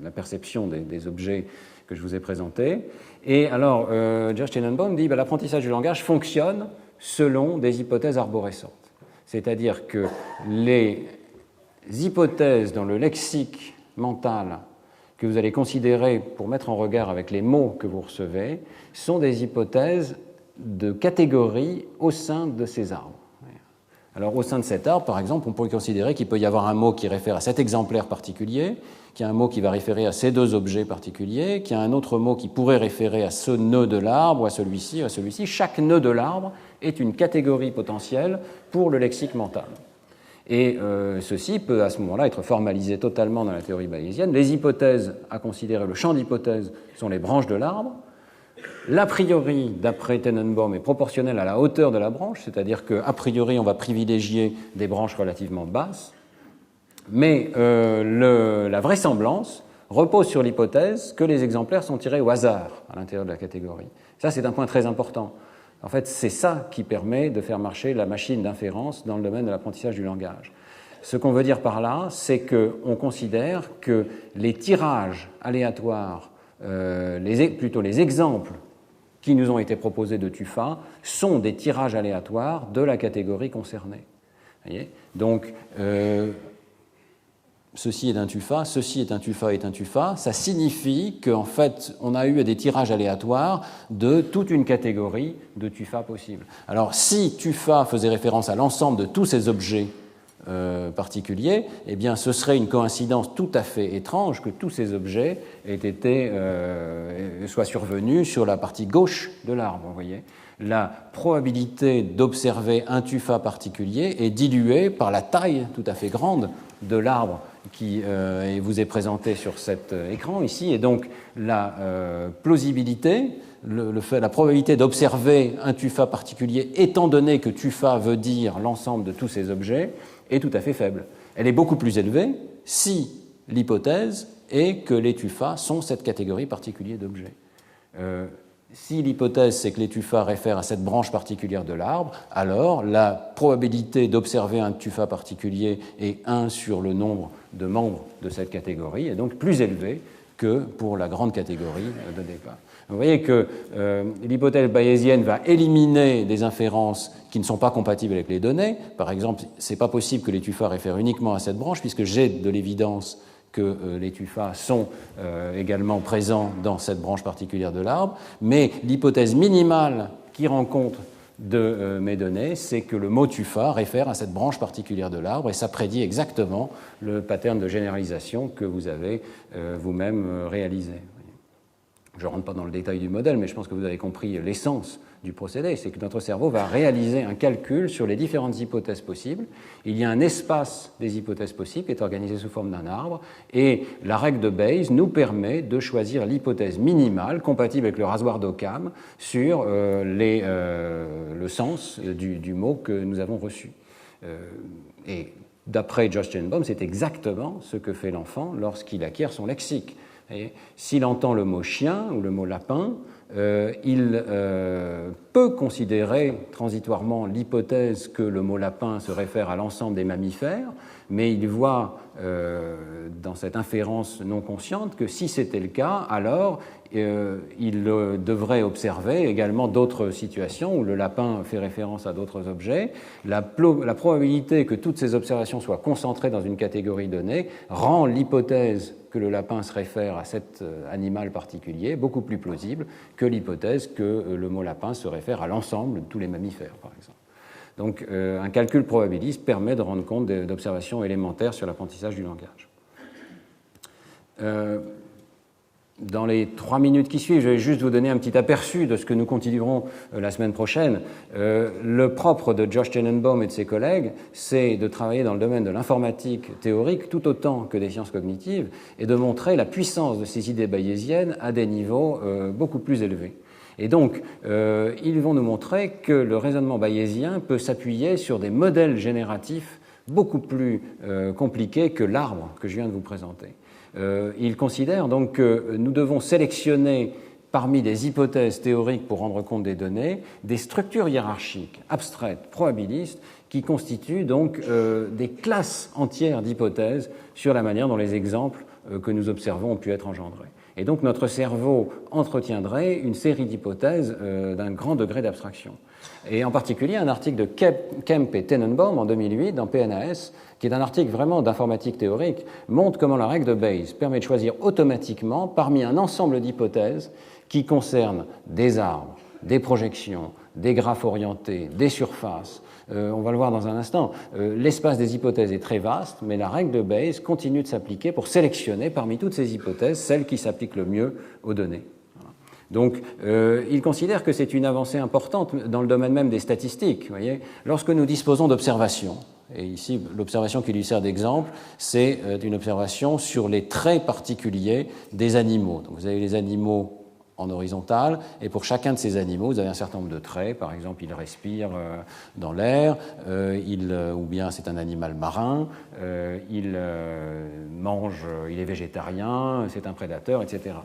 la perception des objets que je vous ai présentés. Et alors, Josh Tenenbaum dit que l'apprentissage du langage fonctionne selon des hypothèses arborescentes. C'est-à-dire que les hypothèses dans le lexique mental que vous allez considérer pour mettre en regard avec les mots que vous recevez sont des hypothèses de catégories au sein de ces arbres. Alors, au sein de cet arbre, par exemple, on pourrait considérer qu'il peut y avoir un mot qui réfère à cet exemplaire particulier, qu'il y a un mot qui va référer à ces 2 objets particuliers, qu'il y a un autre mot qui pourrait référer à ce nœud de l'arbre, ou à celui-ci, ou à celui-ci. Chaque nœud de l'arbre est une catégorie potentielle pour le lexique mental. Et ceci peut, à ce moment-là, être formalisé totalement dans la théorie bayésienne. Les hypothèses à considérer, le champ d'hypothèses, sont les branches de l'arbre. L'a priori, d'après Tenenbaum, est proportionnel à la hauteur de la branche, c'est-à-dire qu'a priori, on va privilégier des branches relativement basses, mais la vraisemblance repose sur l'hypothèse que les exemplaires sont tirés au hasard à l'intérieur de la catégorie. Ça, c'est un point très important. En fait, c'est ça qui permet de faire marcher la machine d'inférence dans le domaine de l'apprentissage du langage. Ce qu'on veut dire par là, c'est qu'on considère que les tirages aléatoires, plutôt les exemples qui nous ont été proposés de tufa sont des tirages aléatoires de la catégorie concernée. Voyez. Donc, ceci est un tufa, ceci est un tufa, est un tufa. Ça signifie qu'en fait, on a eu des tirages aléatoires de toute une catégorie de tufa possibles. Alors, si tufa faisait référence à l'ensemble de tous ces objets particulier, eh bien, ce serait une coïncidence tout à fait étrange que tous ces objets soient survenus sur la partie gauche de l'arbre. Vous voyez, la probabilité d'observer un tufa particulier est diluée par la taille tout à fait grande de l'arbre qui vous est présenté sur cet écran ici, et donc la plausibilité, la probabilité d'observer un tufa particulier, étant donné que tufa veut dire l'ensemble de tous ces objets, est tout à fait faible. Elle est beaucoup plus élevée si l'hypothèse est que les tufas sont cette catégorie particulière d'objets. si l'hypothèse c'est que les tuffas réfèrent à cette branche particulière de l'arbre, alors la probabilité d'observer un tufa particulier est 1 sur le nombre de membres de cette catégorie, et donc plus élevée que pour la grande catégorie de départ. Vous voyez que l'hypothèse bayésienne va éliminer des inférences qui ne sont pas compatibles avec les données. Par exemple, ce n'est pas possible que les tufas réfèrent uniquement à cette branche, puisque j'ai de l'évidence que les tufas sont également présents dans cette branche particulière de l'arbre. Mais l'hypothèse minimale qui rend compte de mes données, c'est que le mot tufa réfère à cette branche particulière de l'arbre, et ça prédit exactement le pattern de généralisation que vous avez vous-même réalisé. Je ne rentre pas dans le détail du modèle, mais je pense que vous avez compris l'essence du procédé. C'est que notre cerveau va réaliser un calcul sur les différentes hypothèses possibles. Il y a un espace des hypothèses possibles qui est organisé sous forme d'un arbre, et la règle de Bayes nous permet de choisir l'hypothèse minimale compatible avec le rasoir d'Occam sur le sens du mot que nous avons reçu. Et d'après Josh Tenenbaum, c'est exactement ce que fait l'enfant lorsqu'il acquiert son lexique. S'il entend le mot chien ou le mot lapin, il peut considérer transitoirement l'hypothèse que le mot lapin se réfère à l'ensemble des mammifères, mais il voit dans cette inférence non consciente que si c'était le cas, alors il devrait observer également d'autres situations où le lapin fait référence à d'autres objets. La probabilité que toutes ces observations soient concentrées dans une catégorie donnée rend l'hypothèse que le lapin se réfère à cet animal particulier beaucoup plus plausible que l'hypothèse que le mot lapin se réfère à l'ensemble de tous les mammifères, par exemple. Donc un calcul probabiliste permet de rendre compte d'observations élémentaires sur l'apprentissage du langage. Dans les 3 minutes qui suivent, je vais juste vous donner un petit aperçu de ce que nous continuerons la semaine prochaine. Le propre de Josh Tenenbaum et de ses collègues, c'est de travailler dans le domaine de l'informatique théorique tout autant que des sciences cognitives et de montrer la puissance de ces idées bayésiennes à des niveaux beaucoup plus élevés. Et donc, ils vont nous montrer que le raisonnement bayésien peut s'appuyer sur des modèles génératifs beaucoup plus compliqués que l'arbre que je viens de vous présenter. Il considère donc que nous devons sélectionner parmi des hypothèses théoriques pour rendre compte des données des structures hiérarchiques abstraites, probabilistes, qui constituent donc des classes entières d'hypothèses sur la manière dont les exemples que nous observons ont pu être engendrés. Et donc notre cerveau entretiendrait une série d'hypothèses d'un grand degré d'abstraction. Et en particulier un article de Kemp et Tenenbaum en 2008 dans PNAS, qui est un article vraiment d'informatique théorique, montre comment la règle de Bayes permet de choisir automatiquement parmi un ensemble d'hypothèses qui concernent des arbres, des projections, des graphes orientés, des surfaces. On va le voir dans un instant. L'espace des hypothèses est très vaste, mais la règle de Bayes continue de s'appliquer pour sélectionner parmi toutes ces hypothèses celles qui s'appliquent le mieux aux données. Donc, il considère que c'est une avancée importante dans le domaine même des statistiques. Vous voyez, lorsque nous disposons d'observations, et ici, l'observation qui lui sert d'exemple, c'est une observation sur les traits particuliers des animaux. Donc, vous avez les animaux en horizontal, et pour chacun de ces animaux, vous avez un certain nombre de traits. Par exemple, il respire dans l'air, ou bien c'est un animal marin, il mange, il est végétarien, c'est un prédateur, etc.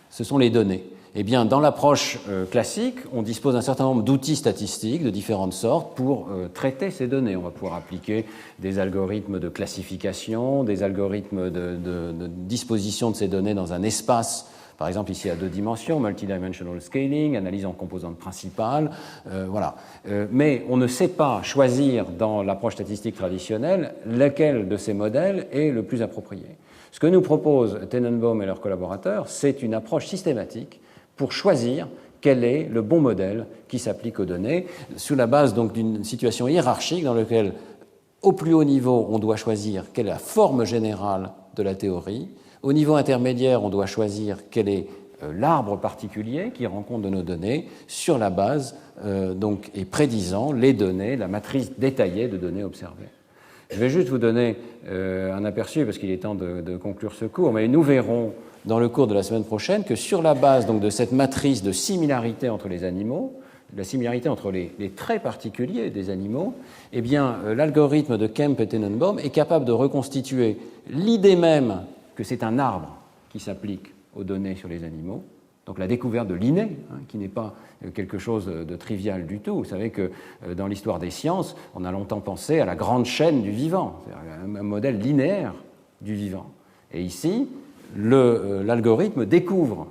Ce sont les données. Eh bien, dans l'approche classique, on dispose d'un certain nombre d'outils statistiques de différentes sortes pour traiter ces données. On va pouvoir appliquer des algorithmes de classification, des algorithmes de disposition de ces données dans un espace, par exemple ici à 2 dimensions, multidimensional scaling, analyse en composantes principales, voilà. Mais on ne sait pas choisir dans l'approche statistique traditionnelle lequel de ces modèles est le plus approprié. Ce que nous proposent Tenenbaum et leurs collaborateurs, c'est une approche systématique pour choisir quel est le bon modèle qui s'applique aux données, sur la base donc d'une situation hiérarchique dans laquelle, au plus haut niveau, on doit choisir quelle est la forme générale de la théorie. Au niveau intermédiaire, on doit choisir quel est l'arbre particulier qui rend compte de nos données sur la base donc, et prédisant les données, la matrice détaillée de données observées. Je vais juste vous donner un aperçu parce qu'il est temps de conclure ce cours, mais nous verrons dans le cours de la semaine prochaine que sur la base donc, de cette matrice de similarité entre les animaux, la similarité entre les traits particuliers des animaux, eh bien, l'algorithme de Kemp et Tenenbaum est capable de reconstituer l'idée même que c'est un arbre qui s'applique aux données sur les animaux, Donc la découverte de l'inné, qui n'est pas quelque chose de trivial du tout. Vous savez que dans l'histoire des sciences, on a longtemps pensé à la grande chaîne du vivant, c'est-à-dire un modèle linéaire du vivant. Et ici, l'algorithme découvre,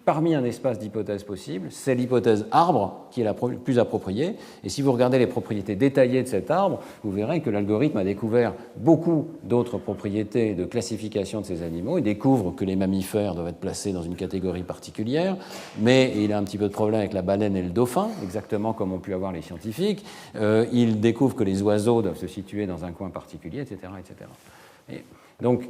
parmi un espace d'hypothèses possibles, c'est l'hypothèse arbre qui est la plus appropriée. Et si vous regardez les propriétés détaillées de cet arbre, vous verrez que l'algorithme a découvert beaucoup d'autres propriétés de classification de ces animaux. Il découvre que les mammifères doivent être placés dans une catégorie particulière, mais il a un petit peu de problème avec la baleine et le dauphin, exactement comme ont pu avoir les scientifiques. Il découvre que les oiseaux doivent se situer dans un coin particulier, etc. etc. Et donc,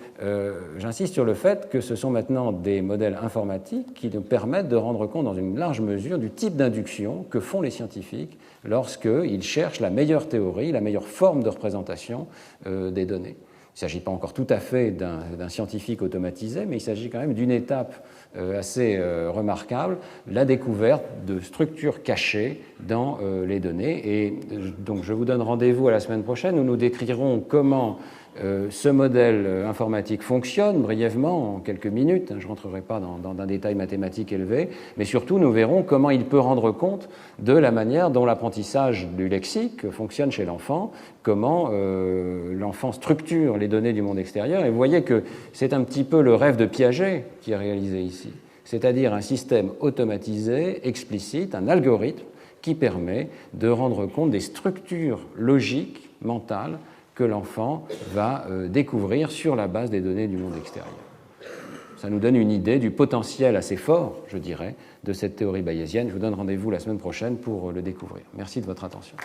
j'insiste sur le fait que ce sont maintenant des modèles informatiques qui nous permettent de rendre compte dans une large mesure du type d'induction que font les scientifiques lorsqu'ils cherchent la meilleure théorie, la meilleure forme de représentation des données. Il ne s'agit pas encore tout à fait d'un scientifique automatisé, mais il s'agit quand même d'une étape assez remarquable, la découverte de structures cachées dans les données. Et donc, je vous donne rendez-vous à la semaine prochaine où nous décrirons comment ce modèle informatique fonctionne brièvement, en quelques minutes. Je ne rentrerai pas dans un détail mathématique élevé, mais surtout nous verrons comment il peut rendre compte de la manière dont l'apprentissage du lexique fonctionne chez l'enfant, comment l'enfant structure les données du monde extérieur. Et vous voyez que c'est un petit peu le rêve de Piaget qui est réalisé ici, c'est-à-dire un système automatisé, explicite, un algorithme qui permet de rendre compte des structures logiques, mentales, que l'enfant va découvrir sur la base des données du monde extérieur. Ça nous donne une idée du potentiel assez fort, je dirais, de cette théorie bayésienne. Je vous donne rendez-vous la semaine prochaine pour le découvrir. Merci de votre attention.